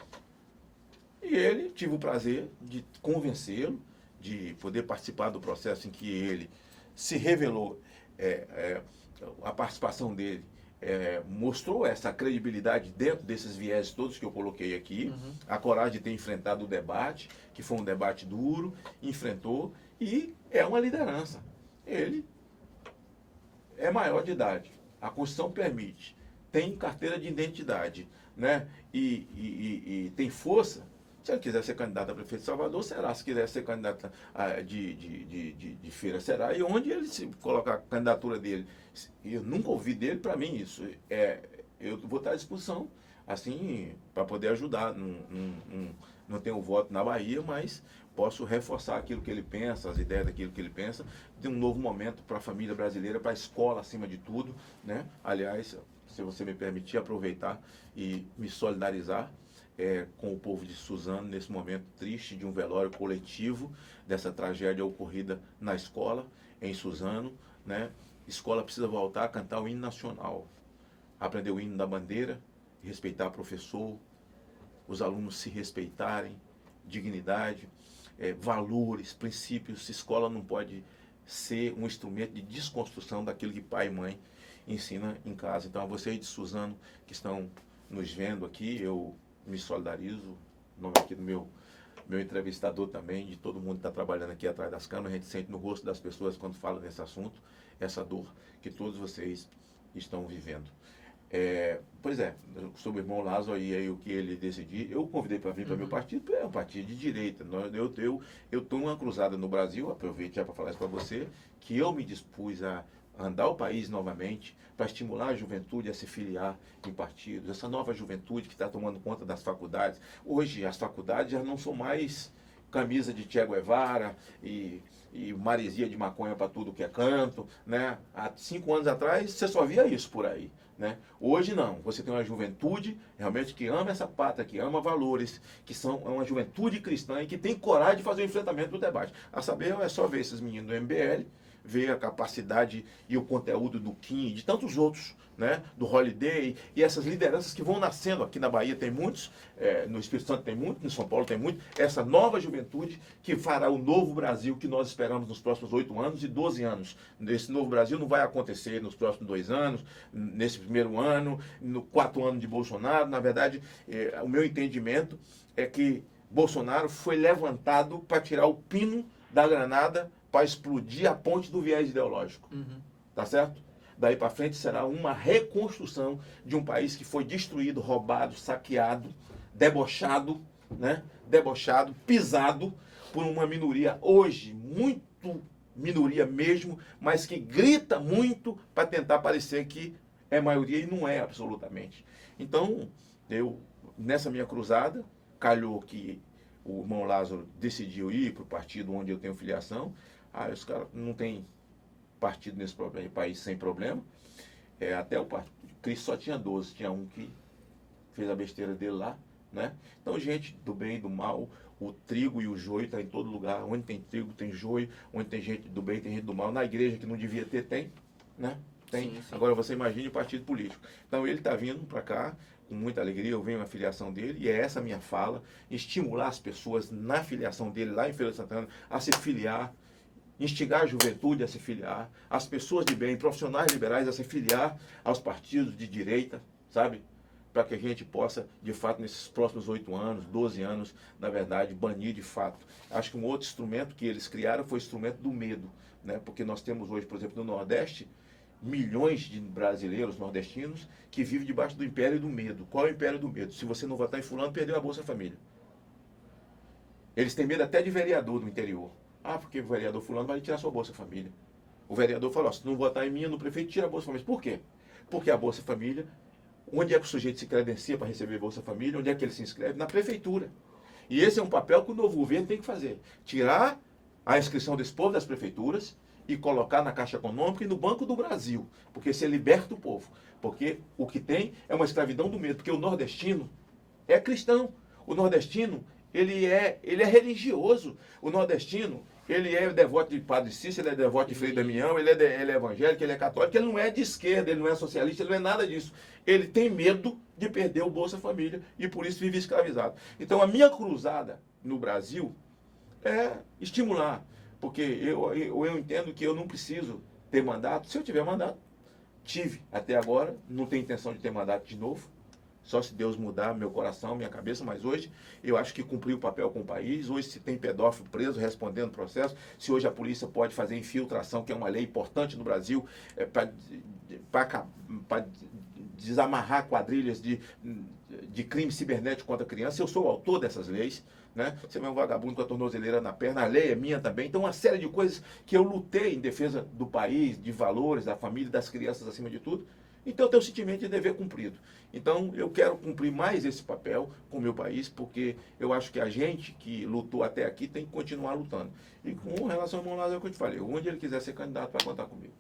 E ele, tive o prazer de convencê-lo, de poder participar do processo em que ele se revelou, a participação dele mostrou essa credibilidade dentro desses viés todos que eu coloquei aqui, a coragem de ter enfrentado o debate, que foi um debate duro, enfrentou, e é uma liderança. Ele é maior de idade, a Constituição permite, tem carteira de identidade, né? E tem força. Se ele quiser ser candidato a prefeito de Salvador, será. Se quiser ser candidato de Feira, será. E onde ele se colocar a candidatura dele, eu nunca ouvi dele, para mim, isso. Eu vou estar à disposição, assim, para poder ajudar. Não tenho voto na Bahia, mas posso reforçar aquilo que ele pensa, as ideias daquilo que ele pensa, de um novo momento para a família brasileira, para a escola acima de tudo, né? Aliás, se você me permitir aproveitar e me solidarizar com o povo de Suzano nesse momento triste de um velório coletivo, dessa tragédia ocorrida na escola, em Suzano, né? Escola precisa voltar a cantar o hino nacional, aprender o hino da bandeira, respeitar o professor, os alunos se respeitarem, dignidade, valores, princípios. Escola não pode ser um instrumento de desconstrução daquilo que pai e mãe ensina em casa. Então, a vocês de Suzano que estão nos vendo aqui, eu me solidarizo, em nome aqui do meu entrevistador também, de todo mundo que está trabalhando aqui atrás das câmeras. A gente sente no rosto das pessoas quando fala nesse assunto, essa dor que todos vocês estão vivendo. Pois é, sobre o irmão Lázaro e aí o que ele decidir, eu convidei para vir para meu partido, é um partido de direita. Eu estou numa cruzada no Brasil, aproveito já para falar isso para você, que eu me dispus a andar o país novamente, para estimular a juventude a se filiar em partidos, essa nova juventude que está tomando conta das faculdades. Hoje as faculdades já não são mais camisa de Che Guevara e maresia de maconha para tudo que é canto, né? Há 5 anos atrás você só via isso por aí, né? Hoje não, você tem uma juventude realmente que ama essa pátria, que ama valores, que são uma juventude cristã e que tem coragem de fazer o enfrentamento do debate. A saber, é só ver esses meninos do MBL, ver a capacidade e o conteúdo do Kim e de tantos outros, né, do Holiday, e essas lideranças que vão nascendo. Aqui na Bahia tem muitos, no Espírito Santo tem muito, em São Paulo tem muito, essa nova juventude que fará o novo Brasil que nós esperamos nos próximos 8 anos e 12 anos. Esse novo Brasil não vai acontecer nos próximos 2 anos, nesse primeiro ano, no 4 ano de Bolsonaro. Na verdade, o meu entendimento é que Bolsonaro foi levantado para tirar o pino da granada, para explodir a ponte do viés ideológico. Tá certo? Daí para frente será uma reconstrução de um país que foi destruído, roubado, saqueado, debochado, né? Debochado, pisado por uma minoria hoje, muito minoria mesmo, mas que grita muito para tentar parecer que é maioria e não é absolutamente. Então, nessa minha cruzada, calhou que o irmão Lázaro decidiu ir para o partido onde eu tenho filiação. Os caras não tem partido nesse país sem problema. Até o partido Cristo só tinha 12, tinha um que fez a besteira dele lá, né? Então, gente do bem e do mal, o trigo e o joio está em todo lugar. Onde tem trigo, tem joio. Onde tem gente do bem, tem gente do mal. Na igreja que não devia ter, tem, né? Tem. Sim, sim. Agora você imagine o partido político. Então, ele está vindo para cá com muita alegria. Eu venho na filiação dele e é essa a minha fala: estimular as pessoas na filiação dele, lá em Feira de Santana, a se filiar, instigar a juventude a se filiar, as pessoas de bem, profissionais liberais a se filiar aos partidos de direita, sabe? Para que a gente possa, de fato, nesses próximos 8 anos, 12 anos, na verdade, banir de fato. Acho que um outro instrumento que eles criaram foi o instrumento do medo, né? Porque nós temos hoje, por exemplo, no Nordeste, milhões de brasileiros nordestinos que vivem debaixo do império do medo. Qual é o império do medo? Se você não votar em fulano, perdeu a Bolsa Família. Eles têm medo até de vereador no interior. Porque o vereador fulano vai tirar sua Bolsa Família. O vereador fala, se não votar em mim, no prefeito, tira a Bolsa Família. Por quê? Porque a Bolsa Família, onde é que o sujeito se credencia para receber Bolsa Família? Onde é que ele se inscreve? Na prefeitura. E esse é um papel que o novo governo tem que fazer. Tirar a inscrição desse povo das prefeituras e colocar na Caixa Econômica e no Banco do Brasil. Porque você liberta o povo. Porque o que tem é uma escravidão do medo. Porque o nordestino é cristão. O nordestino, ele é religioso. O nordestino, Ele é devoto de Padre Cícero, ele é devoto de Frei Damião, ele é evangélico, ele é católico, ele não é de esquerda, ele não é socialista, ele não é nada disso. Ele tem medo de perder o Bolsa Família e por isso vive escravizado. Então a minha cruzada no Brasil é estimular, porque eu entendo que eu não preciso ter mandato. Se eu tiver mandato, tive até agora, não tenho intenção de ter mandato de novo, só se Deus mudar meu coração, minha cabeça, mas hoje eu acho que cumpri o papel com o país. Hoje se tem pedófilo preso respondendo processo, se hoje a polícia pode fazer infiltração, que é uma lei importante no Brasil, para desamarrar quadrilhas de crime cibernético contra a criança, eu sou o autor dessas leis. Né? Você é um vagabundo com a tornozeleira na perna, a lei é minha também. Então, uma série de coisas que eu lutei em defesa do país, de valores, da família, das crianças acima de tudo. Então, eu tenho o sentimento de dever cumprido. Então, eu quero cumprir mais esse papel com o meu país, porque eu acho que a gente que lutou até aqui tem que continuar lutando. E com relação ao Monlaz, é o que eu te falei. Onde ele quiser ser candidato, vai contar comigo.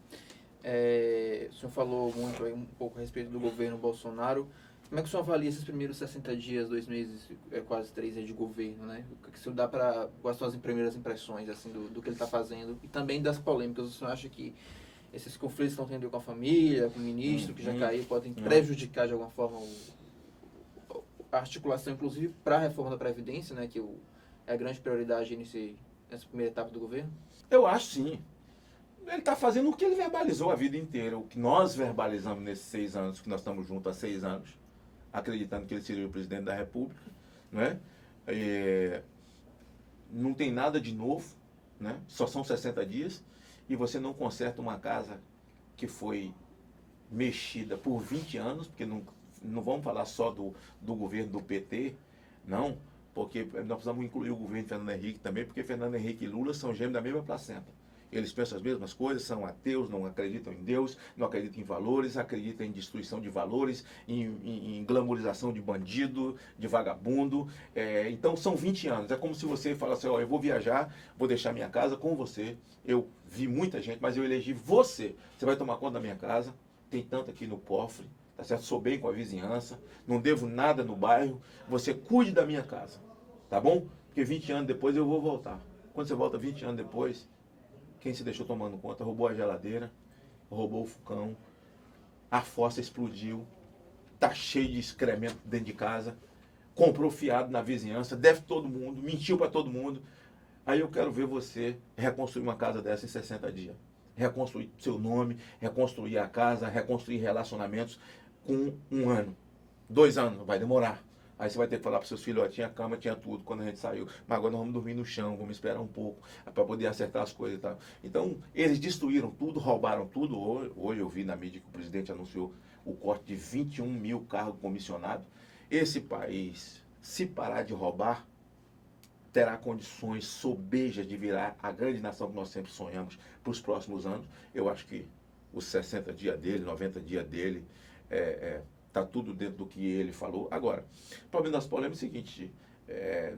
O senhor falou muito aí um pouco a respeito do governo Bolsonaro. Como é que o senhor avalia esses primeiros 60 dias, 2 meses, quase 3 de governo, né? O que o senhor dá para... Quais são as primeiras impressões, assim, do que ele está fazendo? E também das polêmicas. O senhor acha que esses conflitos estão tendo com a família, com o ministro, que já caiu, podem prejudicar de alguma forma a articulação, inclusive, para a reforma da Previdência, né? Que é a grande prioridade nessa primeira etapa do governo? Eu acho sim. Ele está fazendo o que ele verbalizou a vida inteira, o que nós verbalizamos nesses 6 anos, que nós estamos juntos há 6 anos, acreditando que ele seria o presidente da República, né? Não tem nada de novo, né? Só são 60 dias, e você não conserta uma casa que foi mexida por 20 anos, porque não vamos falar só do governo do PT, não, porque nós precisamos incluir o governo de Fernando Henrique também, porque Fernando Henrique e Lula são gêmeos da mesma placenta. Eles pensam as mesmas coisas, são ateus, não acreditam em Deus, não acreditam em valores, acreditam em destruição de valores, em glamorização de bandido, de vagabundo. Então são 20 anos. É como se você falasse, eu vou viajar, vou deixar minha casa com você. Eu vi muita gente, mas eu elegi você. Você vai tomar conta da minha casa, tem tanto aqui no cofre, tá certo? Sou bem com a vizinhança, não devo nada no bairro, você cuide da minha casa, tá bom? Porque 20 anos depois eu vou voltar. Quando você volta 20 anos depois, quem se deixou tomando conta roubou a geladeira, roubou o fogão, a fossa explodiu, tá cheio de excremento dentro de casa, comprou fiado na vizinhança, deve todo mundo, mentiu para todo mundo. Aí eu quero ver você reconstruir uma casa dessa em 60 dias. Reconstruir seu nome, reconstruir a casa, reconstruir relacionamentos com 1 ano. 2 anos, vai demorar. Aí você vai ter que falar para seus filhos, tinha cama, tinha tudo quando a gente saiu. Mas agora nós vamos dormir no chão, vamos esperar um pouco para poder acertar as coisas e tal. Então, eles destruíram tudo, roubaram tudo. Hoje eu vi na mídia que o presidente anunciou o corte de 21 mil cargos comissionados. Esse país, se parar de roubar, terá condições sobejas de virar a grande nação que nós sempre sonhamos para os próximos anos. Eu acho que os 60 dias dele, 90 dias dele, está tudo dentro do que ele falou. Agora, o problema das polêmicas é o seguinte,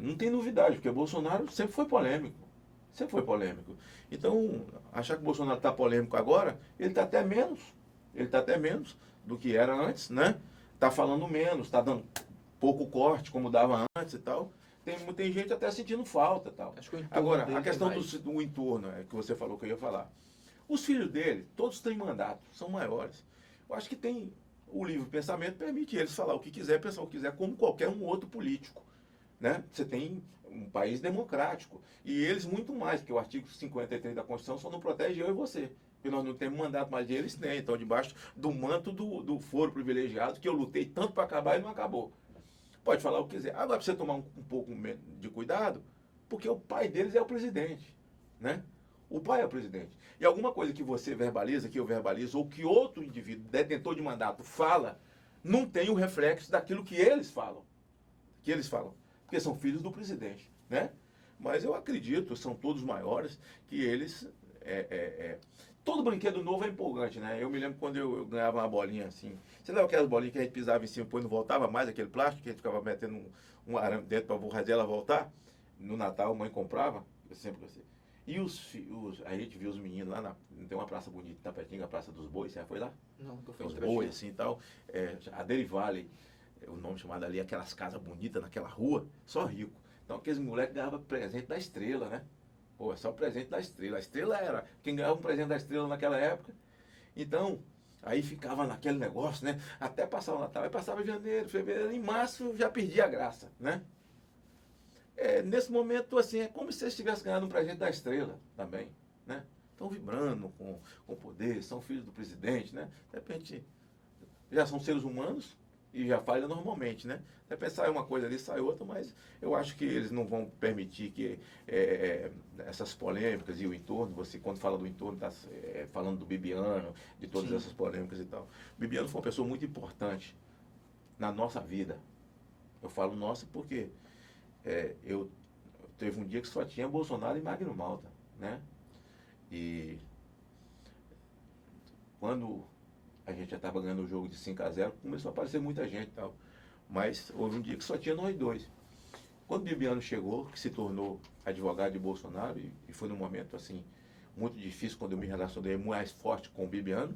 não tem novidade, porque Bolsonaro sempre foi polêmico. Sempre foi polêmico. Então, achar que o Bolsonaro está polêmico agora, ele está até menos. Ele está até menos do que era antes, né? Está falando menos, está dando pouco corte, como dava antes e tal. Tem gente até sentindo falta e tal. Agora, a questão do entorno, que você falou que eu ia falar. Os filhos dele, todos têm mandato, são maiores. Eu acho que tem... O livre pensamento permite eles falar o que quiser, pensar o que quiser, como qualquer um outro político. Né? Você tem um país democrático. E eles muito mais, porque o artigo 53 da Constituição só não protege eu e você. Porque nós não temos mandato, mas eles têm. Então, debaixo do manto do foro privilegiado, que eu lutei tanto para acabar e não acabou. Pode falar o que quiser. Agora, precisa tomar um pouco de cuidado, porque o pai deles é o presidente. Né? O pai é o presidente. E alguma coisa que você verbaliza, que eu verbalizo, ou que outro indivíduo, detentor de mandato, fala, não tem o reflexo daquilo que eles falam. Porque são filhos do presidente, né? Mas eu acredito, são todos maiores, que eles... Todo brinquedo novo é empolgante, né? Eu me lembro quando eu ganhava uma bolinha assim. Você lembra aquelas bolinhas que a gente pisava em cima e depois não voltava mais, aquele plástico, que a gente ficava metendo um arame dentro para fazer ela voltar? No Natal a mãe comprava, eu sempre gostei. E a gente viu os meninos lá, tem uma praça bonita, Tapetinga, a Praça dos Bois, você já foi lá? Não, nunca fui. Os bois assim e tal. A Derivale, o nome chamado ali, aquelas casas bonitas naquela rua, só rico. Então aqueles moleques ganhavam presente da estrela, né? Pô, é só o presente da estrela. A estrela era quem ganhava um presente da estrela naquela época. Então, aí ficava naquele negócio, né? Até passar o Natal. Aí passava janeiro, fevereiro, em março já perdia a graça, né? Nesse momento, assim, é como se eles tivessem ganhado um presente da estrela também, né? Estão vibrando com o poder, são filhos do presidente, né? De repente, já são seres humanos e já falham normalmente, né? De repente sai uma coisa ali, sai outra, mas eu acho que eles não vão permitir que essas polêmicas e o entorno, você quando fala do entorno, está falando do Bibiano, de todas Sim. essas polêmicas e tal. O Bibiano foi uma pessoa muito importante na nossa vida. Eu falo nossa porque eu teve um dia que só tinha Bolsonaro e Magno Malta, né? E quando a gente já estava ganhando o jogo de 5-0, começou a aparecer muita gente e tal. Mas houve um dia que só tinha nós dois. Quando o Bibiano chegou, que se tornou advogado de Bolsonaro, e foi num momento assim muito difícil, quando eu me relacionei mais forte com o Bibiano,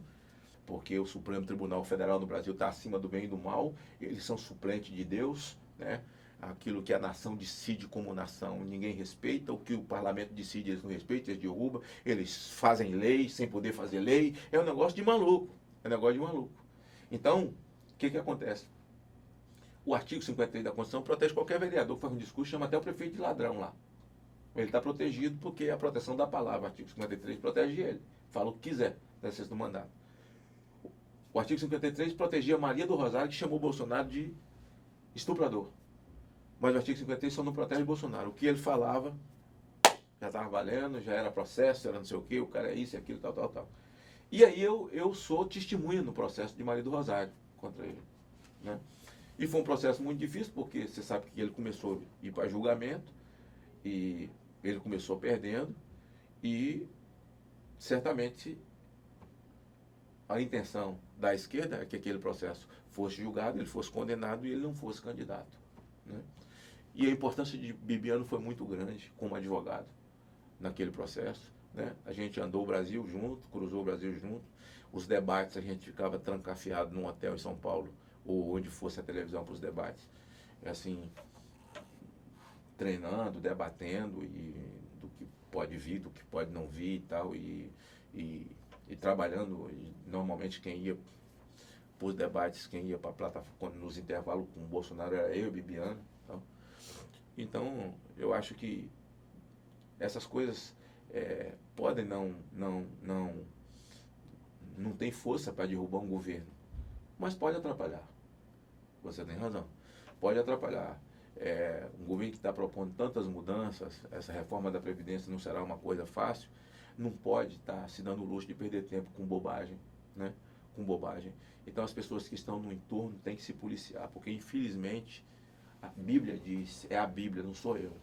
porque o Supremo Tribunal Federal no Brasil está acima do bem e do mal, eles são suplentes de Deus, né? Aquilo que a nação decide como nação, ninguém respeita, o que o parlamento decide eles não respeitam, eles derrubam, eles fazem lei sem poder fazer lei, é um negócio de maluco, é um negócio de maluco. Então, o que acontece? O artigo 53 da Constituição protege qualquer vereador que faz um discurso, chama até o prefeito de ladrão lá. Ele está protegido porque é a proteção da palavra, o artigo 53 protege ele, fala o que quiser, no exercício do mandato. O artigo 53 protegia Maria do Rosário, que chamou Bolsonaro de estuprador. Mas o artigo 53 só não protege Bolsonaro. O que ele falava já estava valendo, já era processo, era não sei o quê, o cara é isso, é aquilo, tal, tal, tal. E aí eu sou testemunha no processo de Maria do Rosário contra ele, né? E foi um processo muito difícil, porque você sabe que ele começou a ir para julgamento, e ele começou perdendo, e certamente a intenção da esquerda é que aquele processo fosse julgado, ele fosse condenado e ele não fosse candidato, né? E a importância de Bibiano foi muito grande como advogado naquele processo, né? A gente andou o Brasil junto, cruzou o Brasil junto, os debates a gente ficava trancafiado num hotel em São Paulo, ou onde fosse a televisão para os debates, assim, treinando, debatendo e do que pode vir, do que pode não vir e tal, e trabalhando. E normalmente quem ia para os debates, quem ia para a plataforma nos intervalos com o Bolsonaro era eu e Bibiano. Então, eu acho que essas coisas podem não tem força para derrubar um governo, mas pode atrapalhar. Você tem razão. Pode atrapalhar. Um governo que está propondo tantas mudanças, essa reforma da Previdência não será uma coisa fácil, não pode estar se dando o luxo de perder tempo com bobagem, né? Com bobagem. Então as pessoas que estão no entorno têm que se policiar, porque infelizmente a Bíblia diz, é a Bíblia, não sou eu,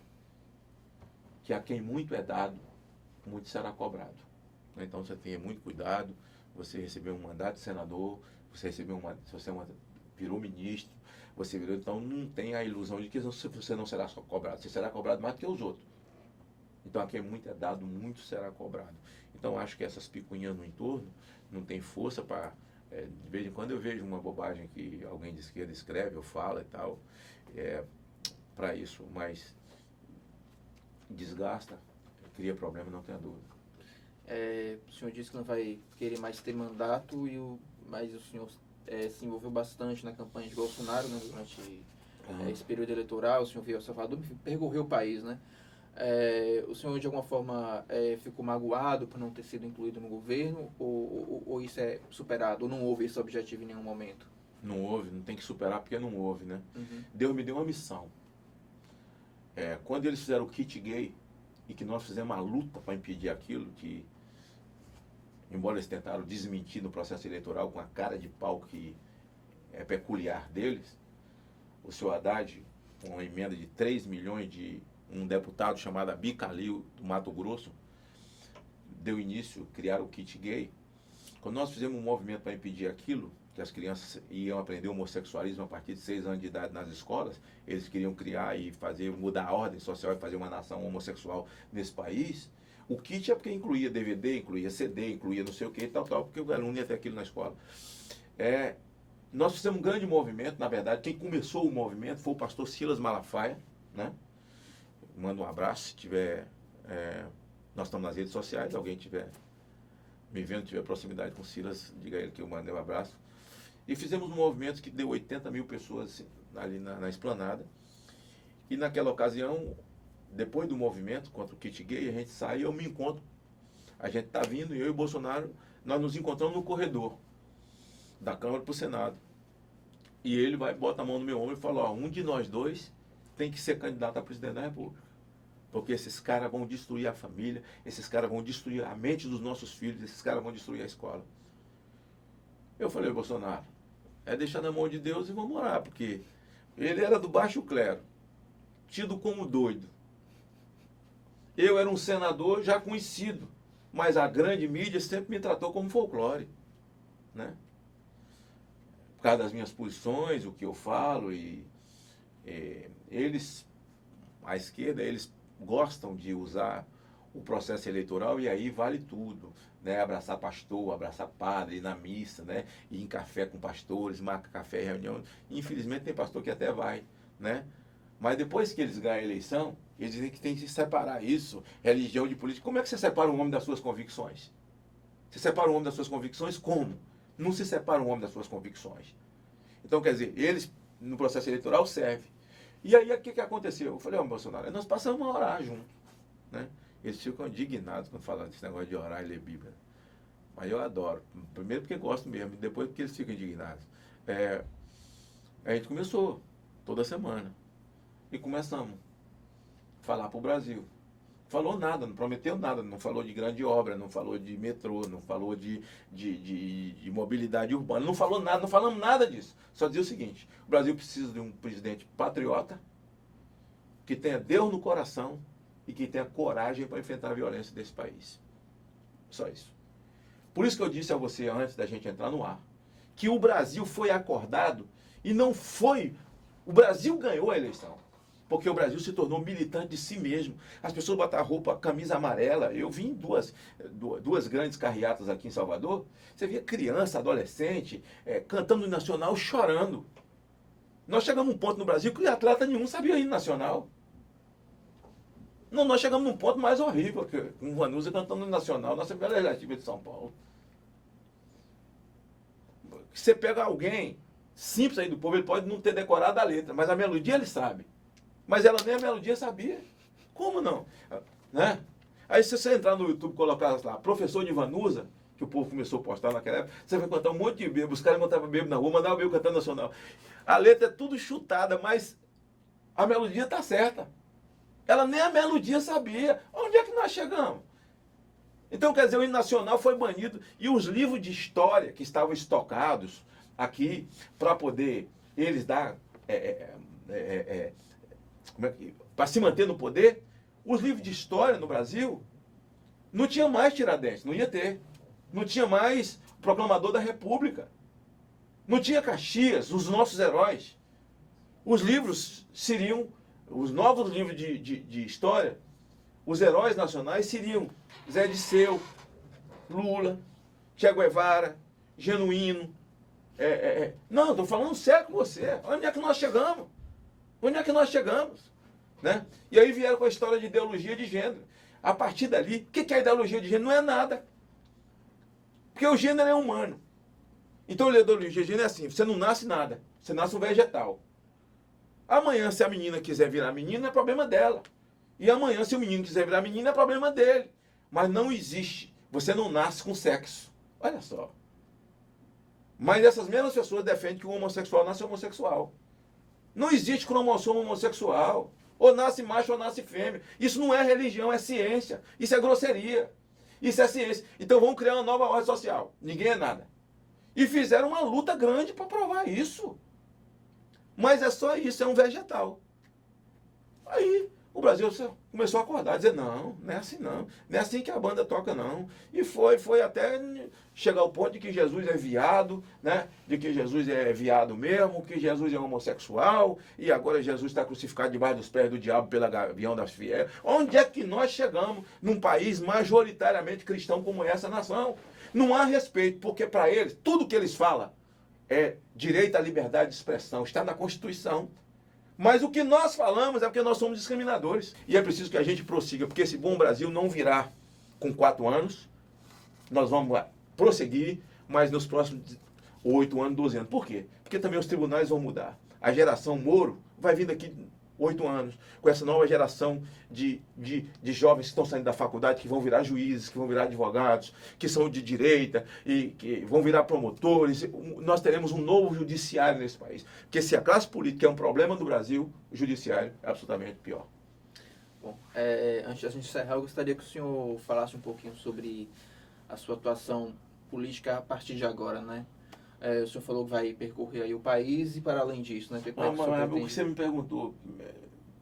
que a quem muito é dado, muito será cobrado. Então você tenha muito cuidado, você recebeu um mandato de senador, você recebeu virou ministro, você virou, então não tem a ilusão de que você não será só cobrado, você será cobrado mais do que os outros. Então a quem muito é dado, muito será cobrado. Então acho que essas picuinhas no entorno não tem força para... de vez em quando eu vejo uma bobagem que alguém de esquerda escreve ou fala e tal, para isso, mas desgasta, cria problema, não tenha dúvida. O senhor disse que não vai querer mais ter mandato, mas o senhor se envolveu bastante na campanha de Bolsonaro, né, durante esse período eleitoral. O senhor veio a Salvador, percorreu o país, né? O senhor de alguma forma ficou magoado por não ter sido incluído no governo, ou isso é superado, ou não houve esse objetivo em nenhum momento? Não houve, não tem que superar porque não houve, né? Uhum. Deus me deu uma missão. Quando eles fizeram o kit gay, e que nós fizemos uma luta para impedir aquilo, que embora eles tentaram desmentir no processo eleitoral com a cara de pau que é peculiar deles, o senhor Haddad, com uma emenda de 3 milhões de um deputado chamado Abicalil, do Mato Grosso, deu início, criaram o kit gay. Quando nós fizemos um movimento para impedir aquilo, que as crianças iam aprender homossexualismo a partir de 6 anos de idade nas escolas, eles queriam criar e mudar a ordem social e fazer uma nação homossexual nesse país. O kit é porque incluía DVD, incluía CD, incluía não sei o que e tal, porque o aluno ia ter aquilo na escola. Nós fizemos um grande movimento, na verdade, quem começou o movimento foi o pastor Silas Malafaia, né? Mando um abraço, se estiver Nós estamos nas redes sociais, alguém tiver me vendo, tiver proximidade com o Silas, diga a ele que eu mandei um abraço. E fizemos um movimento que deu 80 mil pessoas ali na esplanada. E naquela ocasião, depois do movimento contra o kit gay, a gente sai e eu me encontro. A gente está vindo, eu e o Bolsonaro, nós nos encontramos no corredor da Câmara para o Senado. E ele bota a mão no meu ombro e fala, ó, um de nós dois tem que ser candidato a presidente da República. Porque esses caras vão destruir a família, esses caras vão destruir a mente dos nossos filhos, esses caras vão destruir a escola. Eu falei, Bolsonaro, é deixar na mão de Deus e vamos orar, porque ele era do baixo clero, tido como doido. Eu era um senador já conhecido, mas a grande mídia sempre me tratou como folclore, né? Por causa das minhas posições, o que eu falo, eles, a esquerda, eles gostam de usar o processo eleitoral e aí vale tudo, né? Abraçar pastor, abraçar padre, ir na missa, né? Ir em café com pastores, marca café e reunião. Infelizmente tem pastor que até vai, né? Mas depois que eles ganham a eleição, eles dizem que tem que separar isso, religião de política. Como é que você separa um homem das suas convicções? Você separa um homem das suas convicções como? Não se separa um homem das suas convicções. Então, quer dizer, eles, no processo eleitoral, servem. E aí, o que aconteceu? Eu falei, ó, Bolsonaro, nós passamos a orar junto, né? Eles ficam indignados quando falam desse negócio de orar e ler Bíblia. Mas eu adoro. Primeiro porque gosto mesmo, e depois porque eles ficam indignados. A gente começou, toda semana. E começamos a falar para o Brasil. Falou nada, não prometeu nada, não falou de grande obra, não falou de metrô, não falou de mobilidade urbana, não falou nada, não falamos nada disso. Só dizia o seguinte, o Brasil precisa de um presidente patriota, que tenha Deus no coração e que tenha coragem para enfrentar a violência desse país. Só isso. Por isso que eu disse a você, antes da gente entrar no ar, que o Brasil foi acordado e não foi... O Brasil ganhou a eleição. Porque o Brasil se tornou militante de si mesmo. As pessoas botam a roupa, a camisa amarela. Eu vi em duas grandes carreatas aqui em Salvador. Você via criança, adolescente, cantando o nacional, chorando. Nós chegamos num ponto no Brasil que atleta nenhum sabia hino nacional. Não, nós chegamos num ponto mais horrível, que um Vanusa cantando o nacional, na Assembleia Legislativa de São Paulo. Você pega alguém simples aí do povo, ele pode não ter decorado a letra, mas a melodia ele sabe. Mas ela nem a melodia sabia. Como não? Né? Aí se você entrar no YouTube e colocar lá, professor de Vanusa, que o povo começou a postar naquela época, você vai contar um monte de bêbado, os caras montavam bêbado na rua, mandavam bêbado cantando nacional. A letra é tudo chutada, mas a melodia está certa. Ela nem a melodia sabia. Onde é que nós chegamos? Então, quer dizer, o hino nacional foi banido e os livros de história que estavam estocados aqui para poder eles dar... para se manter no poder, os livros de história no Brasil não tinha mais Tiradentes, não ia ter. Não tinha mais proclamador da República. Não tinha Caxias, os nossos heróis. Os livros seriam, os novos livros de história, os heróis nacionais seriam Zé Disseu, Lula, Che Guevara, Genuíno. Não, estou falando sério com você. Onde é que nós chegamos? Onde é que nós chegamos? Né? E aí vieram com a história de ideologia de gênero. A partir dali, o que é a ideologia de gênero? Não é nada. Porque o gênero é humano. Então a ideologia de gênero é assim, você não nasce nada, você nasce um vegetal. Amanhã, se a menina quiser virar menina, é problema dela. E amanhã, se o menino quiser virar menina, é problema dele. Mas não existe. Você não nasce com sexo. Olha só. Mas essas mesmas pessoas defendem que o homossexual nasce homossexual. Não existe cromossomo homossexual. Ou nasce macho ou nasce fêmea. Isso não é religião, é ciência. Isso é grosseria. Isso é ciência. Então vamos criar uma nova ordem social. Ninguém é nada. E fizeram uma luta grande para provar isso. Mas é só isso, é um vegetal. Aí o Brasil começou a acordar, dizer, não é assim não. Não é assim que a banda toca não. E foi até chegar ao ponto de que Jesus é viado, né? De que Jesus é viado mesmo, que Jesus é homossexual, e agora Jesus está crucificado debaixo dos pés do diabo pela gavião das fiéis. Onde é que nós chegamos num país majoritariamente cristão como essa nação? Não há respeito, porque para eles, tudo que eles falam é direito à liberdade de expressão, está na Constituição. Mas o que nós falamos é porque nós somos discriminadores. E é preciso que a gente prossiga, porque esse bom Brasil não virá com 4 anos, nós vamos prosseguir, mas nos próximos 8 anos, 12 anos. Por quê? Porque também os tribunais vão mudar. A geração Moro vai vir daqui 8 anos, com essa nova geração de jovens que estão saindo da faculdade, que vão virar juízes, que vão virar advogados, que são de direita e que vão virar promotores. Nós teremos um novo judiciário nesse país. Porque se a classe política é um problema no Brasil, o judiciário é absolutamente pior. Bom, antes de a gente encerrar, eu gostaria que o senhor falasse um pouquinho sobre a sua atuação política a partir de agora, né? O senhor falou que vai percorrer aí o país e para além disso, né? O que você me perguntou,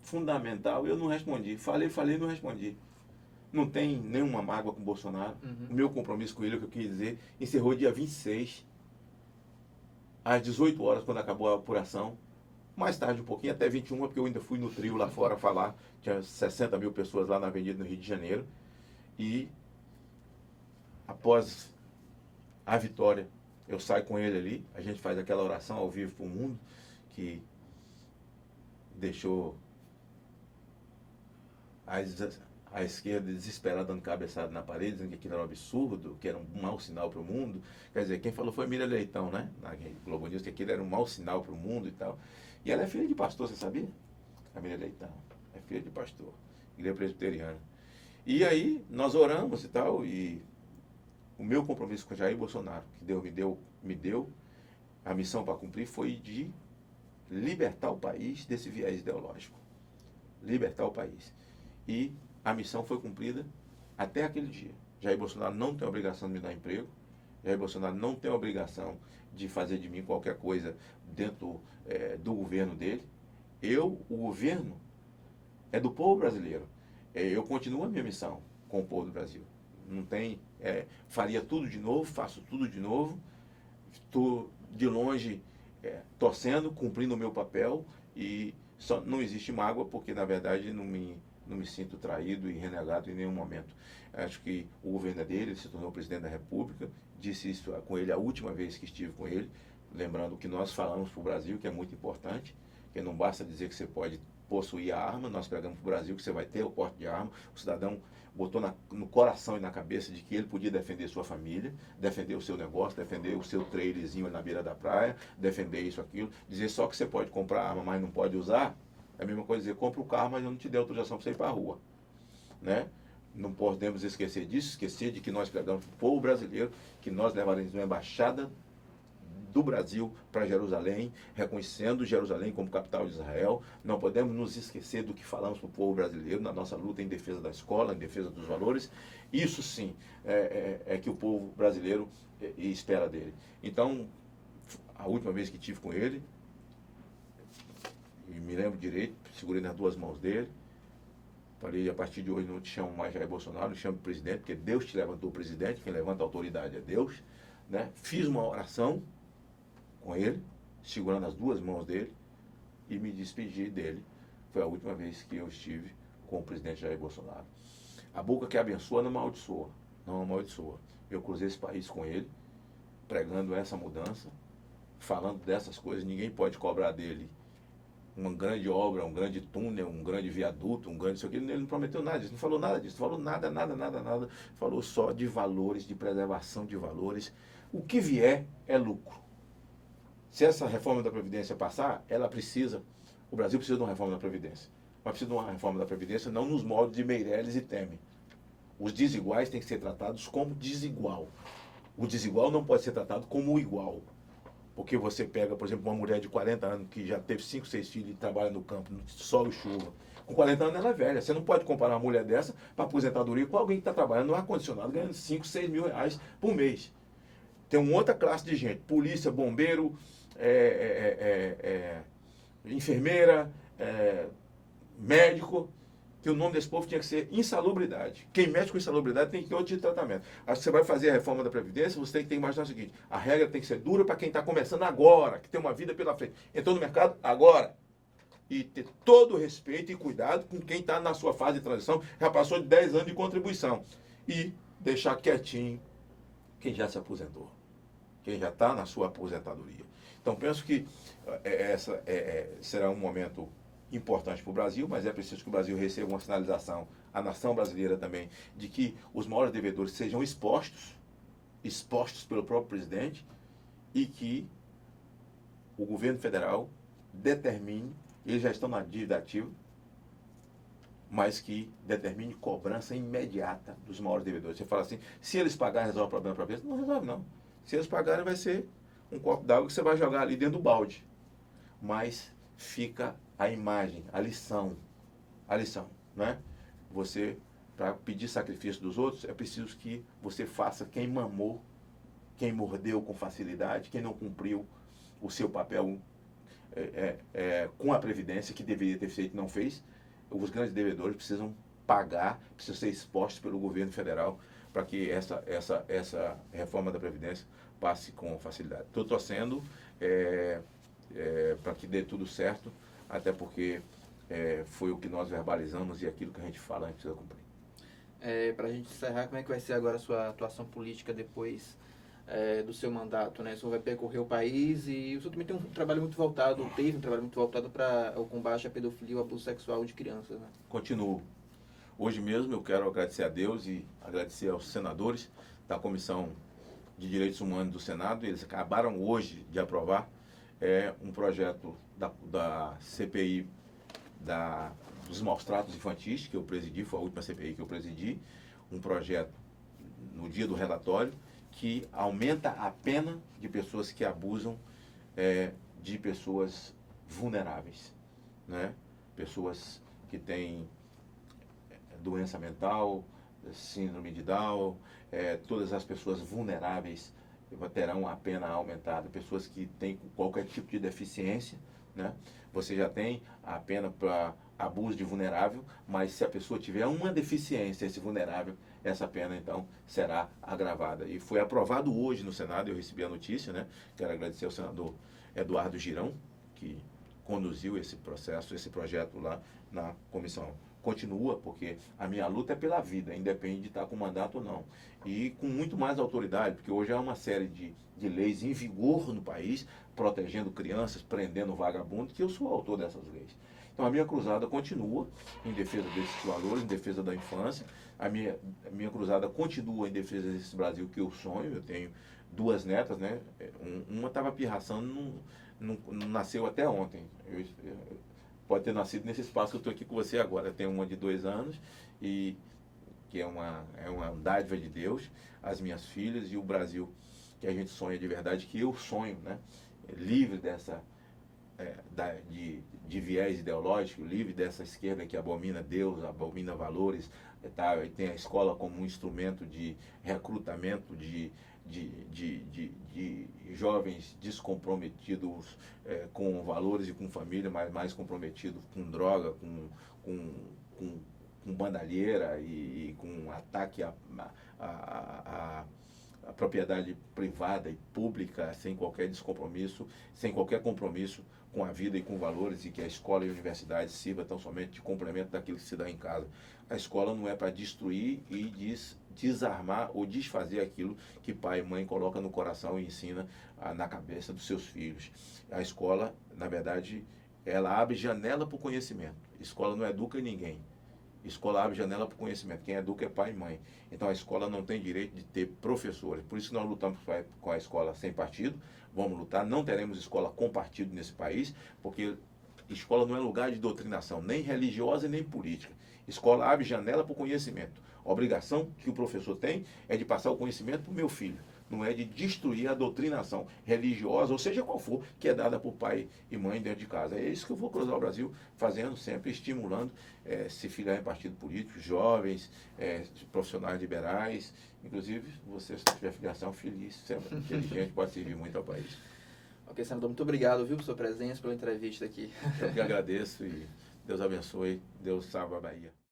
fundamental, eu não respondi. Falei, não respondi. Não tem nenhuma mágoa com o Bolsonaro. Uhum. O meu compromisso com ele, o que eu quis dizer, encerrou dia 26, às 18 horas, quando acabou a apuração. Mais tarde um pouquinho, até 21, porque eu ainda fui no trio lá fora falar. Tinha 60 mil pessoas lá na Avenida, no Rio de Janeiro. E após a vitória, eu saio com ele ali, a gente faz aquela oração ao vivo para o mundo, que deixou a esquerda desesperada dando cabeçada na parede, dizendo que aquilo era um absurdo, que era um mau sinal para o mundo. Quer dizer, quem falou foi Miriam Leitão, né? Na Globo News, que aquilo era um mau sinal para o mundo e tal. E ela é filha de pastor, você sabia? A Miriam Leitão. É filha de pastor, igreja presbiteriana. E aí, nós oramos e tal, e o meu compromisso com Jair Bolsonaro, que Deus me deu, a missão para cumprir foi de libertar o país desse viés ideológico. Libertar o país. E a missão foi cumprida até aquele dia. Jair Bolsonaro não tem a obrigação de me dar emprego. Jair Bolsonaro não tem a obrigação de fazer de mim qualquer coisa dentro do governo dele. O governo é do povo brasileiro. Eu continuo a minha missão com o povo do Brasil. Não tem, faria tudo de novo, faço tudo de novo. Estou de longe torcendo, cumprindo o meu papel e só não existe mágoa porque, na verdade, não me sinto traído e renegado em nenhum momento. Acho que o governo é dele, ele se tornou presidente da República, disse isso com ele a última vez que estive com ele, lembrando que nós falamos para o Brasil, que é muito importante, que não basta dizer que você pode possuir a arma, nós pregamos para o Brasil que você vai ter o porte de arma, o cidadão botou no coração e na cabeça de que ele podia defender sua família, defender o seu negócio, defender o seu trailerzinho na beira da praia, defender isso, aquilo, dizer só que você pode comprar arma, mas não pode usar, é a mesma coisa dizer, compra o carro, mas eu não te dei autorização para você ir para a rua, né? Não podemos esquecer disso, esquecer de que nós pregamos para o povo brasileiro, que nós levaremos uma embaixada do Brasil para Jerusalém, reconhecendo Jerusalém como capital de Israel. Não podemos nos esquecer do que falamos para o povo brasileiro na nossa luta em defesa da escola, em defesa dos valores. Isso sim é que o povo brasileiro espera dele. Então, a última vez que estive com ele, e me lembro direito, segurei nas 2 mãos dele, falei, a partir de hoje não te chamo mais Jair Bolsonaro, te chamo presidente, porque Deus te levantou presidente, quem levanta a autoridade é Deus, né? Fiz uma oração com ele, segurando as 2 mãos dele, e me despedi dele. Foi a última vez que eu estive com o presidente Jair Bolsonaro. A boca que abençoa não amaldiçoa, não amaldiçoa. Eu cruzei esse país com ele, pregando essa mudança, falando dessas coisas. Ninguém pode cobrar dele uma grande obra, um grande túnel, um grande viaduto, um grande isso aqui. Ele não prometeu nada disso, não falou nada disso, não falou nada. Falou só de valores, de preservação de valores. O que vier é lucro. Se essa reforma da Previdência passar, o Brasil precisa de uma reforma da Previdência. Mas precisa de uma reforma da Previdência não nos moldes de Meirelles e Temer. Os desiguais têm que ser tratados como desigual. O desigual não pode ser tratado como igual. Porque você pega, por exemplo, uma mulher de 40 anos que já teve 5, 6 filhos e trabalha no campo, no sol e chuva. Com 40 anos ela é velha. Você não pode comparar uma mulher dessa para aposentadoria com alguém que está trabalhando no ar-condicionado ganhando 5, 6 mil reais por mês. Tem uma outra classe de gente, polícia, bombeiro, enfermeira, médico, que o nome desse povo tinha que ser insalubridade. Quem mexe com insalubridade tem que ter outro tipo de tratamento. Acho que você vai fazer a reforma da Previdência, você tem que imaginar o seguinte, a regra tem que ser dura para quem está começando agora, que tem uma vida pela frente. Entrou no mercado agora. E ter todo o respeito e cuidado com quem está na sua fase de transição, já passou de 10 anos de contribuição. E deixar quietinho quem já se aposentou, quem já está na sua aposentadoria. Então, penso que será um momento importante para o Brasil, mas é preciso que o Brasil receba uma sinalização a nação brasileira também, de que os maiores devedores sejam expostos pelo próprio presidente, e que o governo federal determine, eles já estão na dívida ativa, mas que determine cobrança imediata dos maiores devedores. Você fala assim, se eles pagarem, resolve o problema para eles? Não resolve, não. Se eles pagarem, vai ser um copo d'água que você vai jogar ali dentro do balde. Mas fica a imagem, a lição, né? Você, para pedir sacrifício dos outros, é preciso que você faça quem mamou, quem mordeu com facilidade, quem não cumpriu o seu papel com a Previdência, que deveria ter feito e não fez. Os grandes devedores precisam pagar, precisam ser expostos pelo governo federal para que essa reforma da Previdência passe com facilidade. Estou torcendo para que dê tudo certo, até porque foi o que nós verbalizamos e aquilo que a gente fala a gente precisa cumprir. Para a gente encerrar, como é que vai ser agora a sua atuação política depois do seu mandato, né? O senhor vai percorrer o país e o senhor também tem um trabalho muito voltado, teve um trabalho muito voltado para o combate à pedofilia e ao abuso sexual de crianças, né? Continuo. Hoje mesmo eu quero agradecer a Deus e agradecer aos senadores da Comissão de Direitos Humanos do Senado. Eles acabaram hoje de aprovar um projeto da CPI dos maus tratos infantis, que eu presidi, foi a última CPI que eu presidi, um projeto no dia do relatório, que aumenta a pena de pessoas que abusam de pessoas vulneráveis, né? Pessoas que têm doença mental, síndrome de Down, todas as pessoas vulneráveis terão a pena aumentada. Pessoas que têm qualquer tipo de deficiência, né? Você já tem a pena para abuso de vulnerável, mas se a pessoa tiver uma deficiência, esse vulnerável, essa pena então será agravada. E foi aprovado hoje no Senado, eu recebi a notícia, né? Quero agradecer ao senador Eduardo Girão, que conduziu esse processo, esse projeto lá na comissão. Continua, porque a minha luta é pela vida, independe de estar com mandato ou não. E com muito mais autoridade, porque hoje há uma série de leis em vigor no país, protegendo crianças, prendendo vagabundo, que eu sou autor dessas leis. Então a minha cruzada continua em defesa desses valores, em defesa da infância. A minha cruzada continua em defesa desse Brasil que eu sonho. Eu tenho 2 netas, né? Uma estava pirraçando, não nasceu até ontem. Pode ter nascido nesse espaço que eu estou aqui com você agora. Eu tenho uma de 2 anos, e que é uma dádiva de Deus, as minhas filhas e o Brasil que a gente sonha de verdade, que eu sonho, né? Livre dessa de viés ideológico, livre dessa esquerda que abomina Deus, abomina valores, e tem a escola como um instrumento de recrutamento de jovens descomprometidos com valores e com família, mas mais comprometidos com droga, com bandalheira e com ataque à propriedade privada e pública, sem qualquer descompromisso, sem qualquer compromisso com a vida e com valores, e que a escola e a universidade sirva tão somente de complemento daquilo que se dá em casa. A escola não é para destruir e desarmar ou desfazer aquilo que pai e mãe colocam no coração e ensina na cabeça dos seus filhos. A escola, na verdade, ela abre janela para o conhecimento. A escola não educa ninguém. Escola abre janela para o conhecimento. Quem educa é pai e mãe. Então a escola não tem direito de ter professores. Por isso que nós lutamos com a escola sem partido. Vamos lutar. Não teremos escola com partido nesse país, porque escola não é lugar de doutrinação, nem religiosa nem política. Escola abre janela para o conhecimento. A obrigação que o professor tem é de passar o conhecimento para o meu filho. Não é de destruir a doutrinação religiosa, ou seja qual for, que é dada por pai e mãe dentro de casa. É isso que eu vou cruzar o Brasil fazendo sempre, estimulando se filiar em partido político, jovens, profissionais liberais. Inclusive, você, se tiver filiação, feliz, sempre inteligente, pode servir muito ao país. Ok, senador, muito obrigado, viu, por sua presença, pela entrevista aqui. Eu que agradeço e Deus abençoe, Deus salve a Bahia.